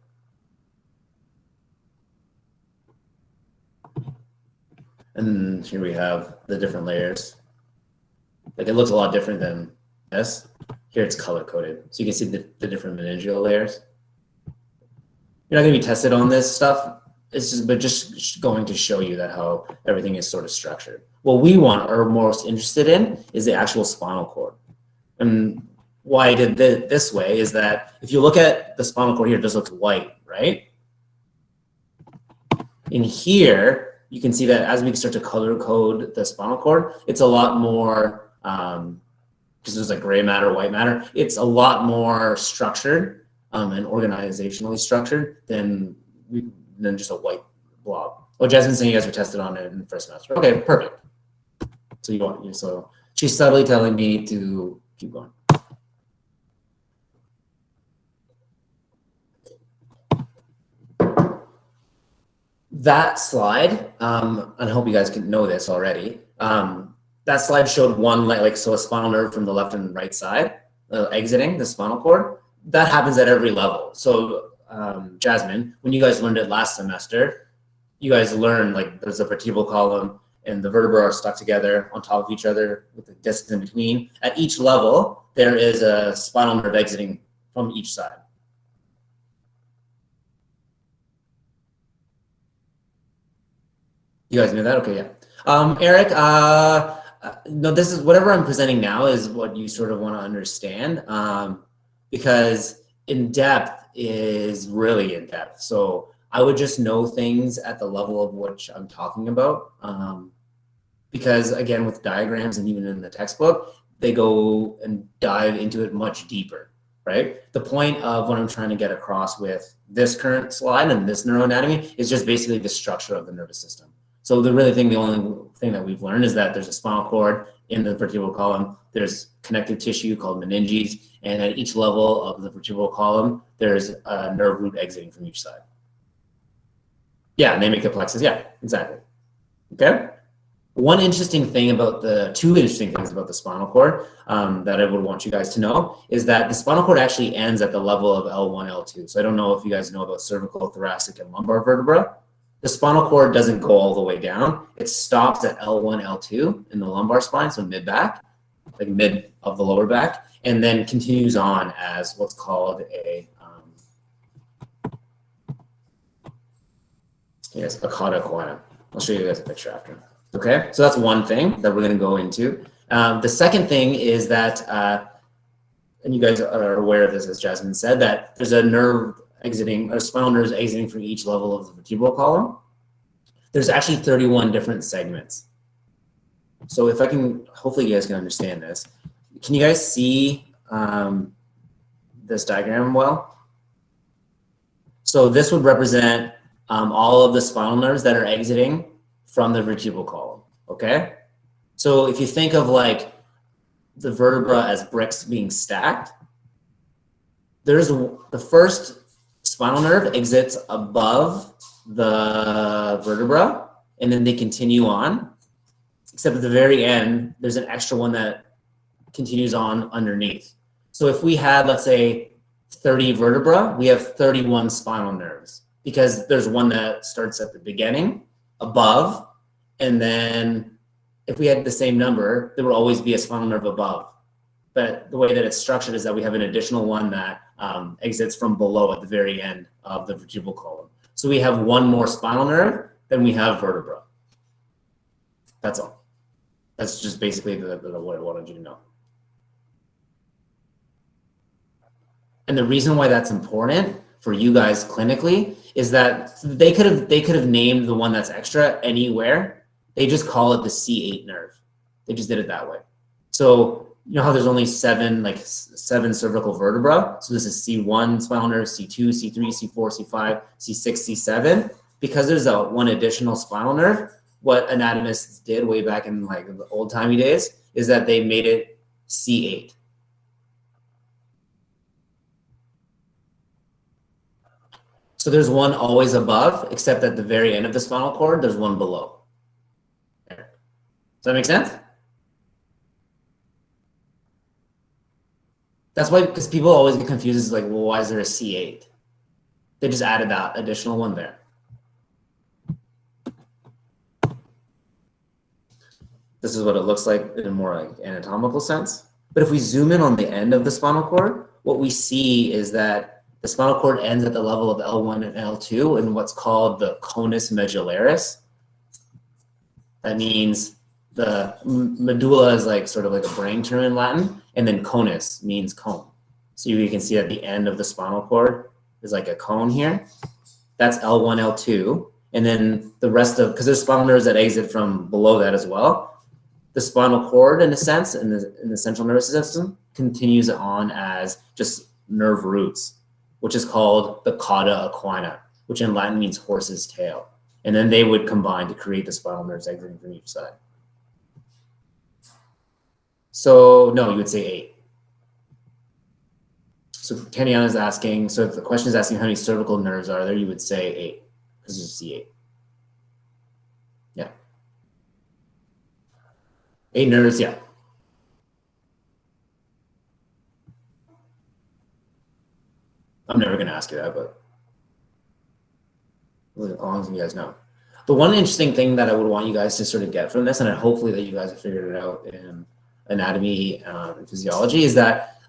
And here we have the different layers. Like, it looks a lot different than this. Here it's color coded. So you can see the different meningeal layers. You're not going to be tested on this stuff. It's just going to show you that how everything is sort of structured. What we are most interested in is the actual spinal cord. And why I did this way is that if you look at the spinal cord here, it just looks white, right? In here, you can see that as we start to color code the spinal cord, it's a lot more, because there's like gray matter, white matter, it's a lot more structured and organizationally structured than just a white blob. Oh, Jasmine's saying you guys were tested on it in the first semester. Okay, perfect. So she's subtly telling me to keep going. That slide, and I hope you guys can know this already. That slide showed so a spinal nerve from the left and right side exiting the spinal cord. That happens at every level. So Jasmine, when you guys learned it last semester, you guys learned like there's a vertebral column and the vertebrae are stuck together on top of each other with the discs in between. At each level, there is a spinal nerve exiting from each side. You guys knew that? Okay, yeah. Eric, no, this is whatever I'm presenting now is what you sort of want to understand, because in depth is really in depth. So I would just know things at the level of which I'm talking about, because again, with diagrams and even in the textbook, they go and dive into it much deeper, right? The point of what I'm trying to get across with this current slide and this neuroanatomy is just basically the structure of the nervous system. So the only thing that we've learned is that there's a spinal cord in the vertebral column, there's connective tissue called meninges, and at each level of the vertebral column, there's a nerve root exiting from each side. Yeah, and they make the plexus, yeah, exactly. Okay? Two interesting things about the spinal cord that I would want you guys to know is that the spinal cord actually ends at the level of L1, L2. So I don't know if you guys know about cervical, thoracic, and lumbar vertebra. The spinal cord doesn't go all the way down. It stops at L1, L2 in the lumbar spine, so mid-back, like mid of the lower back, and then continues on as what's called a Yes, a cauda equina. I'll show you guys a picture after. Okay, so that's one thing that we're going to go into. The second thing is that, and you guys are aware of this, as Jasmine said, that there's a nerve exiting, or spinal nerves exiting from each level of the vertebral column. There's actually 31 different segments. So if I can, hopefully you guys can understand this. Can you guys see this diagram well? So this would represent all of the spinal nerves that are exiting from the vertebral column, okay? So if you think of like the vertebra as bricks being stacked, there's the first spinal nerve exits above the vertebra, and then they continue on, except at the very end, there's an extra one that continues on underneath. So if we had, let's say, 30 vertebra, we have 31 spinal nerves, because there's one that starts at the beginning, above, and then if we had the same number, there will always be a spinal nerve above. But the way that it's structured is that we have an additional one that exits from below at the very end of the vertebral column. So we have one more spinal nerve than we have vertebra. That's all. That's just basically what I wanted you to know. And the reason why that's important for you guys clinically is that they could have named the one that's extra anywhere. They just call it the C8 nerve. They just did it that way. So you know how there's only seven cervical vertebra? So this is C1 spinal nerve, C2, C3, C4, C5, C6, C7. Because there's one additional spinal nerve, what anatomists did way back in like the old timey days is that they made it C8. So there's one always above, except at the very end of the spinal cord, there's one below. Does that make sense? That's why, because people always get confused, is like, well, why is there a C8? They just added that additional one there. This is what it looks like in a more like anatomical sense. But if we zoom in on the end of the spinal cord, what we see is that the spinal cord ends at the level of L1 and L2 in what's called the conus medullaris. That means the medulla is like sort of like a brain term in Latin, and then conus means cone. So you can see at the end of the spinal cord is like a cone here. That's L1, L2. And then the rest of, because there's spinal nerves that exit from below that as well. The spinal cord, in a sense, in the central nervous system, continues on as just nerve roots, which is called the cauda equina, which in Latin means horse's tail. And then they would combine to create the spinal nerves exiting from each side. So no, you would say 8. So Taniana is asking, so if the question is asking how many cervical nerves are there, you would say 8, because it's C8. Yeah. 8 nerves, yeah. I'm never going to ask you that, but as long as you guys know. The one interesting thing that I would want you guys to sort of get from this, and hopefully that you guys have figured it out in anatomy and physiology, is that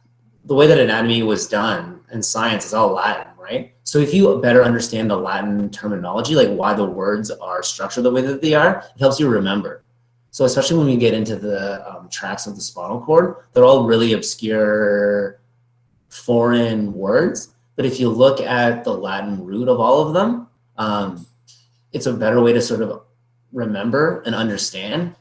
the way that anatomy was done in science is all Latin, right? So if you better understand the Latin terminology, like why the words are structured the way that they are, it helps you remember. So especially when we get into the tracts of the spinal cord, they're all really obscure foreign words. But if you look at the Latin root of all of them, it's a better way to sort of remember and understand.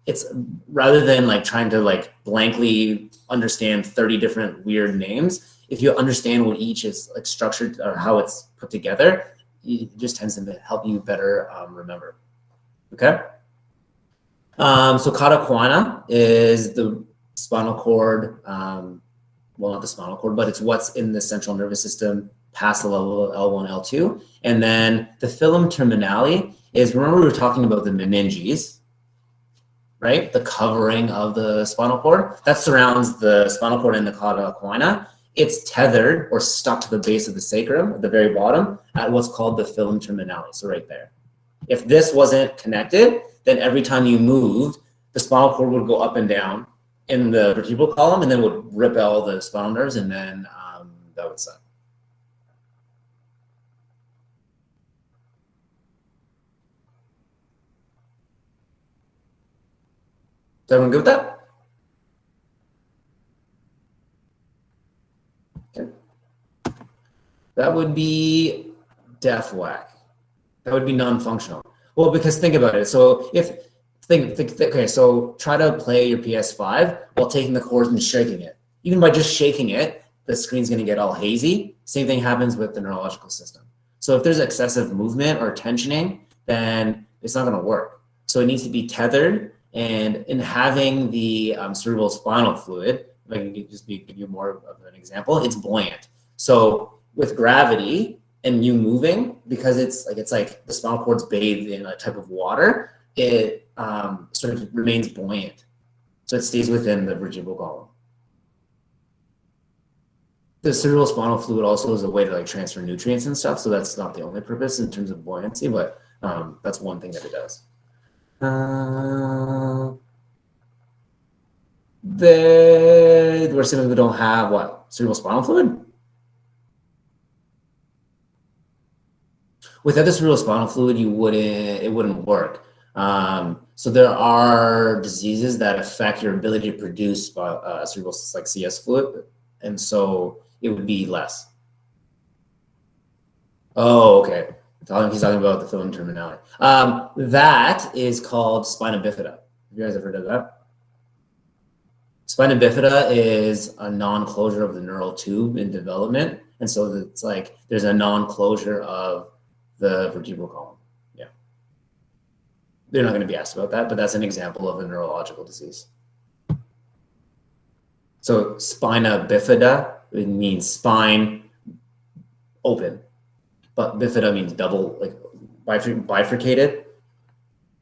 It's rather than like trying to like blankly understand 30 different weird names. If you understand what each is like structured or how it's put together, it just tends to help you better remember. Okay. So cauda equina is the spinal cord. Well, not the spinal cord, but it's what's in the central nervous system past the level of L1, L2. And then the filum terminale is, remember we were talking about the meninges, right? The covering of the spinal cord that surrounds the spinal cord and the cauda equina. It's tethered or stuck to the base of the sacrum at the very bottom at what's called the filum terminale. So right there. If this wasn't connected, then every time you moved, the spinal cord would go up and down in the vertebral column and then would rip all the spinal nerves, and then that would suck. Is everyone good with that? Okay. That would be def whack. That would be non-functional. Well, because think about it. So if okay, so try to play your PS5 while taking the chords and shaking it. Even by just shaking it, the screen's going to get all hazy. Same thing happens with the neurological system. So if there's excessive movement or tensioning, then it's not going to work. So it needs to be tethered, and in having the cerebral spinal fluid, if I can just give you more of an example, it's buoyant. So with gravity and you moving, because it's like the spinal cord's bathed in a type of water, it sort of remains buoyant. So it stays within the vertebral column. The cerebral spinal fluid also is a way to like transfer nutrients and stuff. So that's not the only purpose in terms of buoyancy, but that's one thing that it does. We're assuming we don't have what? Cerebral spinal fluid? Without the cerebral spinal fluid, it wouldn't work. So there are diseases that affect your ability to produce cerebral like CS fluid, and so it would be less. Oh, okay. He's talking about the film terminality. That is called spina bifida. Have you guys ever heard of that? Spina bifida is a non-closure of the neural tube in development, and so it's like there's a non-closure of the vertebral column. Yeah. They're not going to be asked about that, but that's an example of a neurological disease. So spina bifida, it means spine open, but bifida means double, like bifurcated.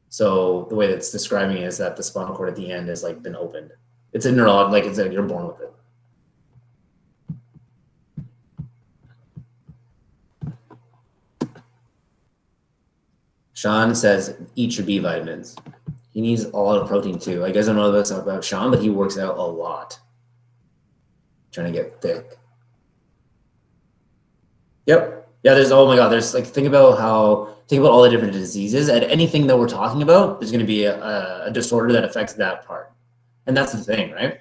So the way that's describing it is that the spinal cord at the end has like been opened. It's a neurological, like it's like you're born with it. Sean says, eat your B vitamins. He needs a lot of protein too. I guess I don't know about Sean, but he works out a lot. Trying to get thick. Yep. Yeah, oh my God, there's like, think about all the different diseases. And anything that we're talking about, there's going to be a disorder that affects that part. And that's the thing, right?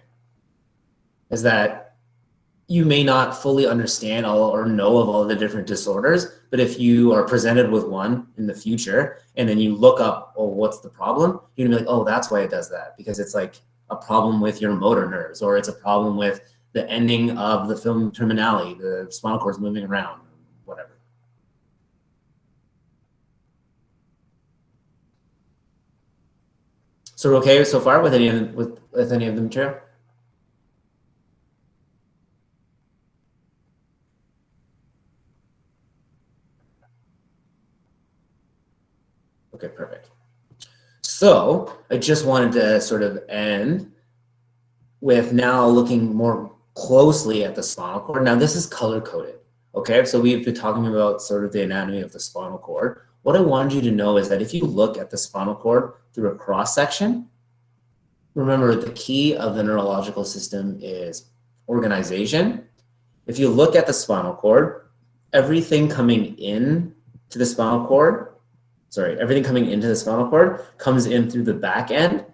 Is that you may not fully understand or know of all the different disorders, but if you are presented with one in the future and then you look up, oh, what's the problem? You're gonna be like, oh, that's why it does that, because it's like a problem with your motor nerves, or it's a problem with the ending of the film terminality, the spinal cord's moving around, whatever. So we're okay so far with any of the material? Okay, perfect. So I just wanted to sort of end with now looking more closely at the spinal cord. Now this is color coded. Okay, so we've been talking about sort of the anatomy of the spinal cord. What I wanted you to know is that if you look at the spinal cord through a cross section, remember the key of the neurological system is organization. If you look at the spinal cord, everything coming in to the spinal cord, everything coming into the spinal cord comes in through the back end.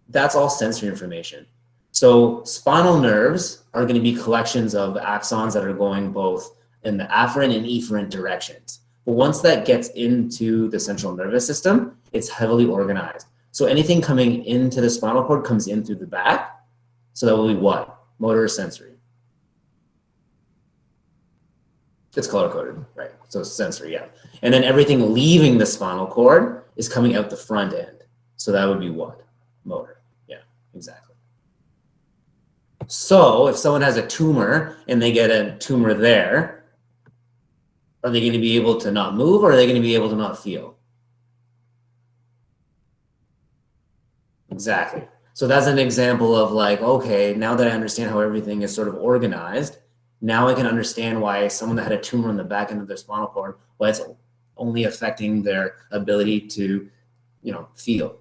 That's all sensory information. So spinal nerves are going to be collections of axons that are going both in the afferent and efferent directions. But once that gets into the central nervous system, it's heavily organized. So anything coming into the spinal cord comes in through the back. So that will be what? Motor or sensory? It's color coded, right? So sensory, yeah. And then everything leaving the spinal cord is coming out the front end. So that would be what? Motor. Yeah, exactly. So if someone has a tumor and they get a tumor there, are they going to be able to not move, or are they going to be able to not feel? Exactly. So that's an example of like, okay, now that I understand how everything is sort of organized, now I can understand why someone that had a tumor on the back end of their spinal cord, why it's only affecting their ability to, feel.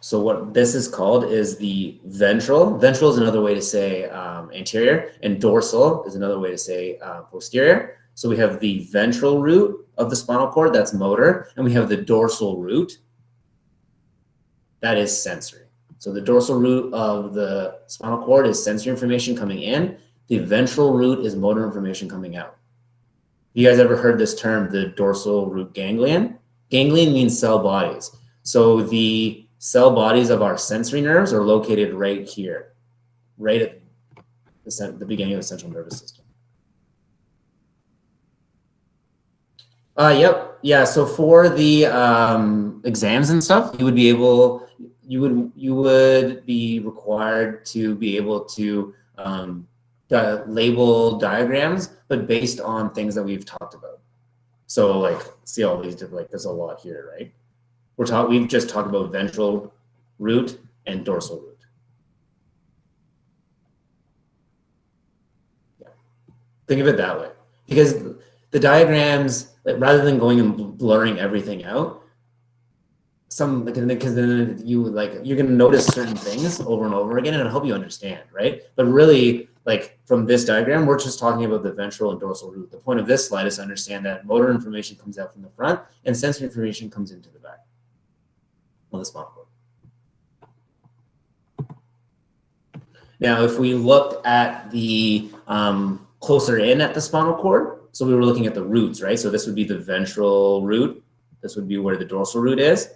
So what this is called is the ventral. Ventral is another way to say anterior, and dorsal is another way to say posterior. So we have the ventral root of the spinal cord, that's motor, and we have the dorsal root, that is sensory. So the dorsal root of the spinal cord is sensory information coming in. The ventral root is motor information coming out. You guys ever heard this term, the dorsal root ganglion? Ganglion means cell bodies. So the cell bodies of our sensory nerves are located right here, right at the beginning of the central nervous system. Yep. Yeah. So for the exams and stuff, you would be able, you would be required to be able to label diagrams, but based on things that we've talked about. So like, see all these different, like there's a lot here, right? We've just talked about ventral root and dorsal root. Yeah. Think of it that way, because the diagrams, rather than going and blurring everything out, because then you're going to notice certain things over and over again, and it'll help you understand, right? But really, like from this diagram, we're just talking about the ventral and dorsal root. The point of this slide is to understand that motor information comes out from the front and sensory information comes into the back of the spinal cord. Now, if we looked at the closer in at the spinal cord, so we were looking at the roots, right? So this would be the ventral root. This would be where the dorsal root is.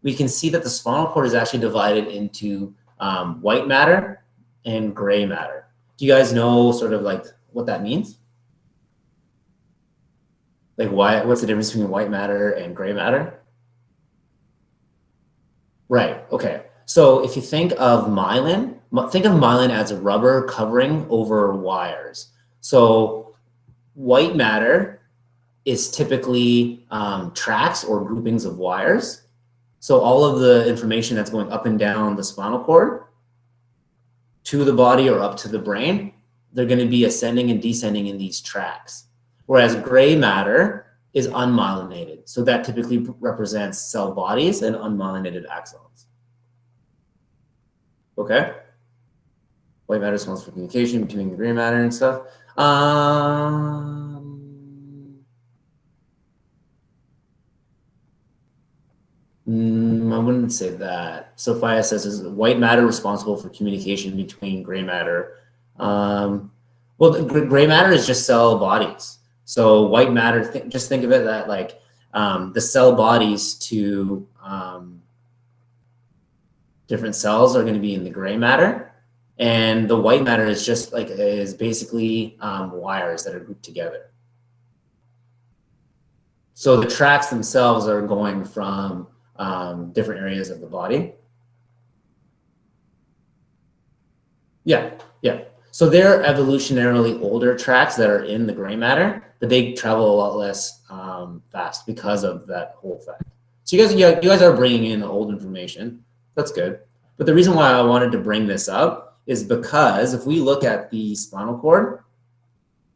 We can see that the spinal cord is actually divided into white matter and gray matter. Do you guys know sort of like what that means? Like what's the difference between white matter and gray matter? Right, okay. So if you think of myelin as a rubber covering over wires. So white matter is typically tracks or groupings of wires. So all of the information that's going up and down the spinal cord to the body or up to the brain, they're going to be ascending and descending in these tracks. Whereas gray matter is unmyelinated. So that typically represents cell bodies and unmyelinated axons. Okay? White matter is responsible for communication between the gray matter and stuff. I wouldn't say that. Sophia says, is white matter responsible for communication between gray matter? Well, gray matter is just cell bodies. So white matter, just think of it that like the cell bodies to different cells are going to be in the gray matter, and the white matter is just like is basically wires that are grouped together. So the tracks themselves are going from different areas of the body. Yeah. So they're evolutionarily older tracks that are in the gray matter, but they travel a lot less fast because of that whole fact. So you guys are bringing in old information. That's good. But the reason why I wanted to bring this up is because if we look at the spinal cord,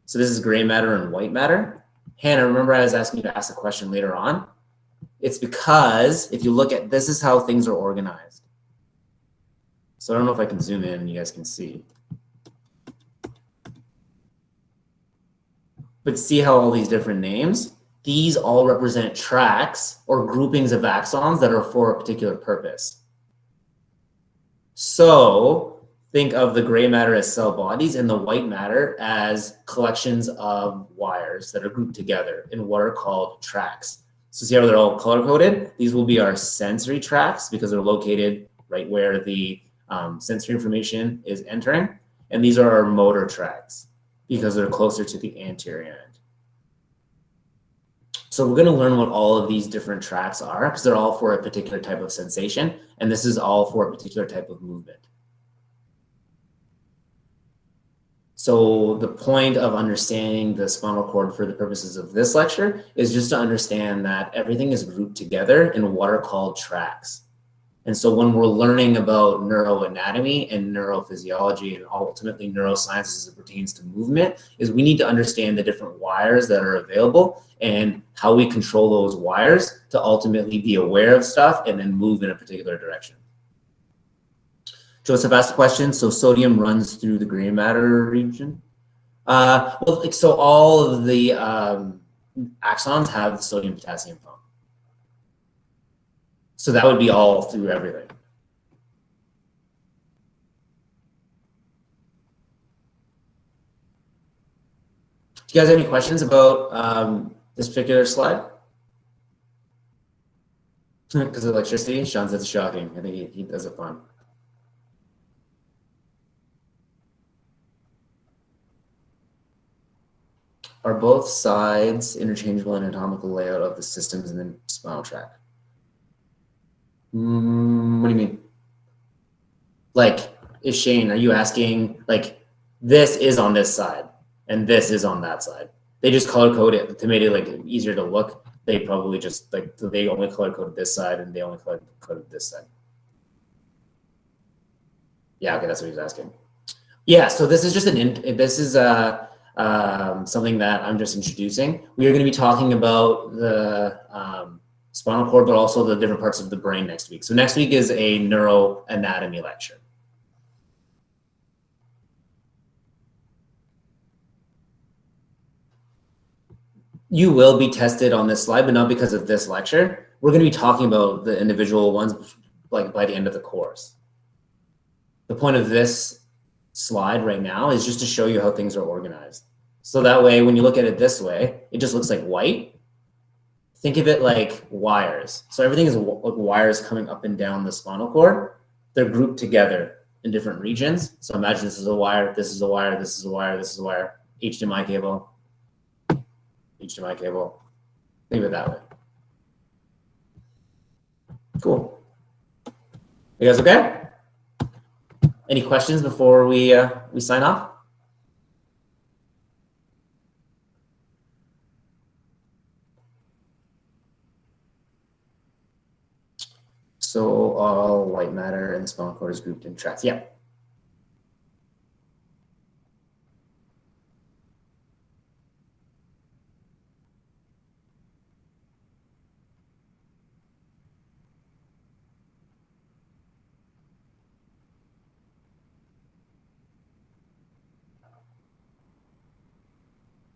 so this is gray matter and white matter. Hannah, remember I was asking you to ask a question later on? It's because if you look at, this is how things are organized. So I don't know if I can zoom in and you guys can see. But see how all these different names, these all represent tracks or groupings of axons that are for a particular purpose. So think of the gray matter as cell bodies and the white matter as collections of wires that are grouped together in what are called tracks. So see how they're all color-coded? These will be our sensory tracks because they're located right where the sensory information is entering. And these are our motor tracks because they're closer to the anterior end. So we're going to learn what all of these different tracks are because they're all for a particular type of sensation, and this is all for a particular type of movement. So the point of understanding the spinal cord for the purposes of this lecture is just to understand that everything is grouped together in what are called tracks. And so when we're learning about neuroanatomy and neurophysiology and ultimately neuroscience as it pertains to movement, is we need to understand the different wires that are available and how we control those wires to ultimately be aware of stuff and then move in a particular direction. Joseph asked a question, so sodium runs through the gray matter region? Well, so all of the axons have the sodium potassium pump. So that would be all through everything. Do you guys have any questions about this particular slide? Because of electricity? Sean says it's shocking. I think he does it fine. Are both sides interchangeable in anatomical layout of the systems in the spinal tract? What do you mean? Like, Shane, are you asking, like, this is on this side and this is on that side? They just color code it to make it like easier to look. They probably just like, they only color coded this side and they only color coded this side. Yeah, okay, that's what he's asking. Yeah, so this is just something that I'm just introducing. We are going to be talking about the spinal cord, but also the different parts of the brain next week. So next week is a neuroanatomy lecture. You will be tested on this slide, but not because of this lecture. We're going to be talking about the individual ones like by the end of the course. The point of this slide right now is just to show you how things are organized. So that way, when you look at it this way, it just looks like white. Think of it like wires. So everything is like wires coming up and down the spinal cord. They're grouped together in different regions. So imagine this is a wire, this is a wire, this is a wire, this is a wire, HDMI cable, HDMI cable. Think of it that way. Cool. You guys okay? Any questions before we sign off? So all white matter in the spinal cord is grouped in tracts. Yeah.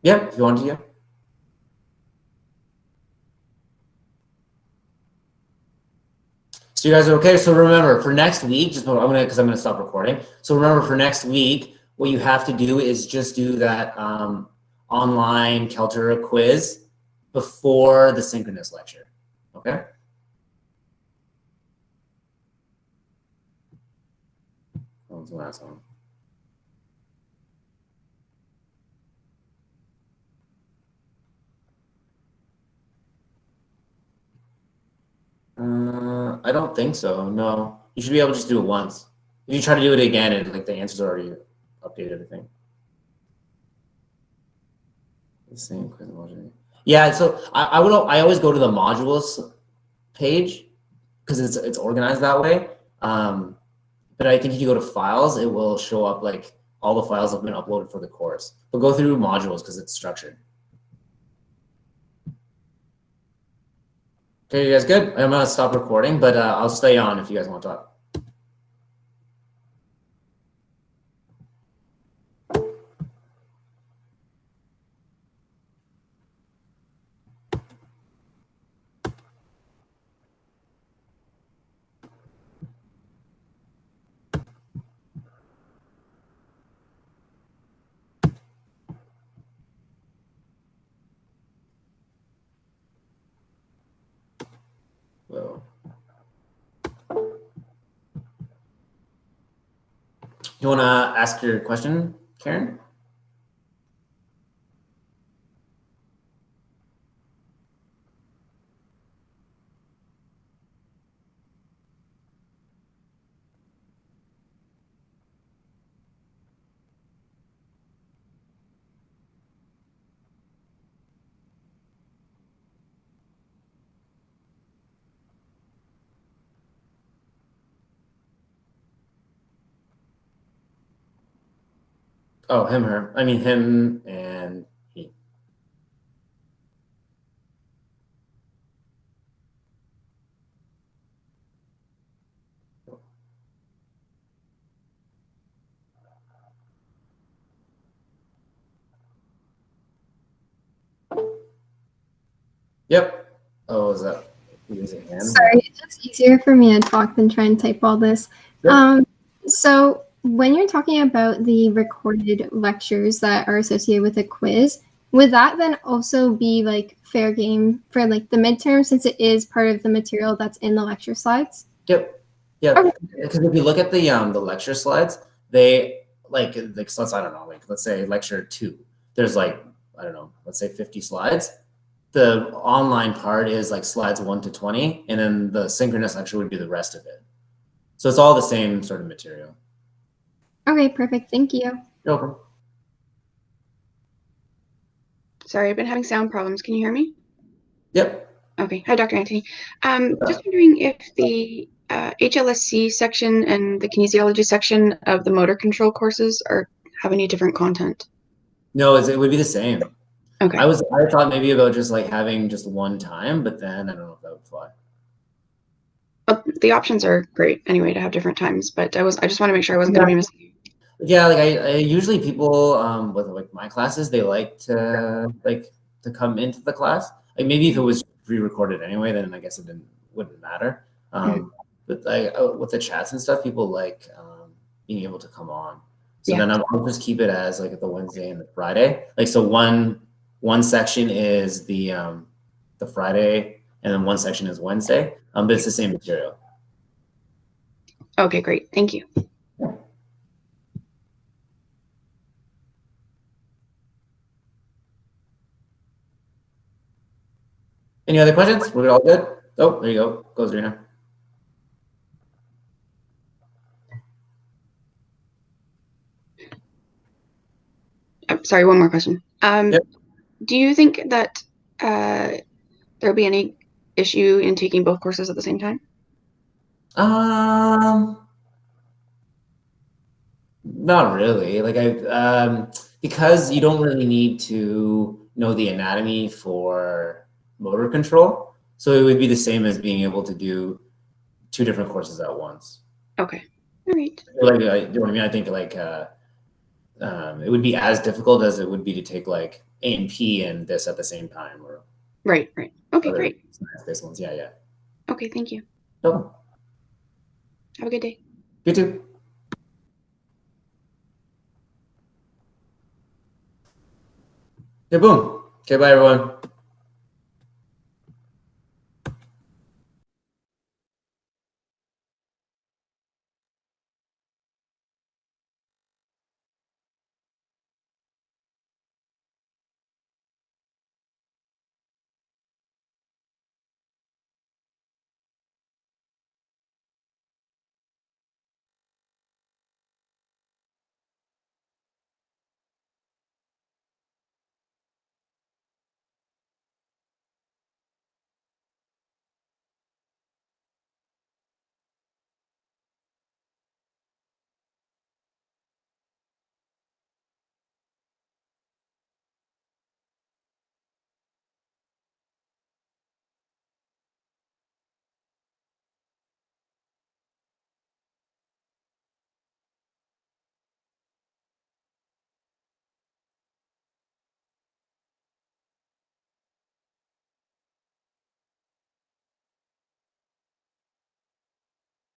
Yeah, if you want to, yeah. So you guys are okay. So remember, for next week, because I'm gonna stop recording. So remember, for next week, what you have to do is just do that online Kelter quiz before the synchronous lecture. Okay. What was the last one? I don't think so. No, you should be able to just do it once. If you try to do it again, and like the answers are already updated, I think. The same quiz module. Yeah, so I always go to the modules page because it's organized that way. But I think if you go to files, it will show up like all the files have been uploaded for the course. But go through modules because it's structured. Okay, you guys good? I'm gonna stop recording, but I'll stay on if you guys want to talk. Whoa. You want to ask your question, Karen? Oh, him, her. I mean, him and he. Yep. Oh, is that using hand? Sorry, it's just easier for me to talk than try and type all this. Yep. So when you're talking about the recorded lectures that are associated with a quiz, would that then also be like fair game for like the midterm, since it is part of the material that's in the lecture slides? Yep. Yep. Okay. Because if you look at the lecture slides, they like so let's, I don't know, like let's say lecture 2. There's like, I don't know, let's say 50 slides. The online part is like slides 1 to 20, and then the synchronous lecture would be the rest of it. So it's all the same sort of material. Okay, perfect. Thank you. You're welcome. Sorry, I've been having sound problems. Can you hear me? Yep. Okay. Hi, Dr. Anthony. Just wondering if the HLSC section and the kinesiology section of the motor control courses have any different content. No, it would be the same. Okay. I thought maybe about just like having just one time, but then I don't know if that would fly. The options are great anyway to have different times, but I just want to make sure I wasn't going to be missing. Yeah, like I usually people with like my classes, they like to come into the class. Like maybe if it was pre-recorded anyway, then I guess it wouldn't matter. But like with the chats and stuff, people like being able to come on. So then I'll just keep it as like the Wednesday and the Friday. Like so one section is the Friday, and then one section is Wednesday. But it's the same material. Okay, great. Thank you. Any other questions? We're all good? Oh, there you go. Goes Rena. Sorry, one more question. Yep. Do you think that there'll be any issue in taking both courses at the same time? Not really. Like because you don't really need to know the anatomy for motor control, so it would be the same as being able to do 2 different courses at once. Okay. All right. Like, you know what I mean? I think like it would be as difficult as it would be to take like A and P and this at the same time, or right. Okay, great. Science-based ones. Yeah. Okay, thank you. No. Have a good day. You too. Okay, boom. Okay, bye everyone.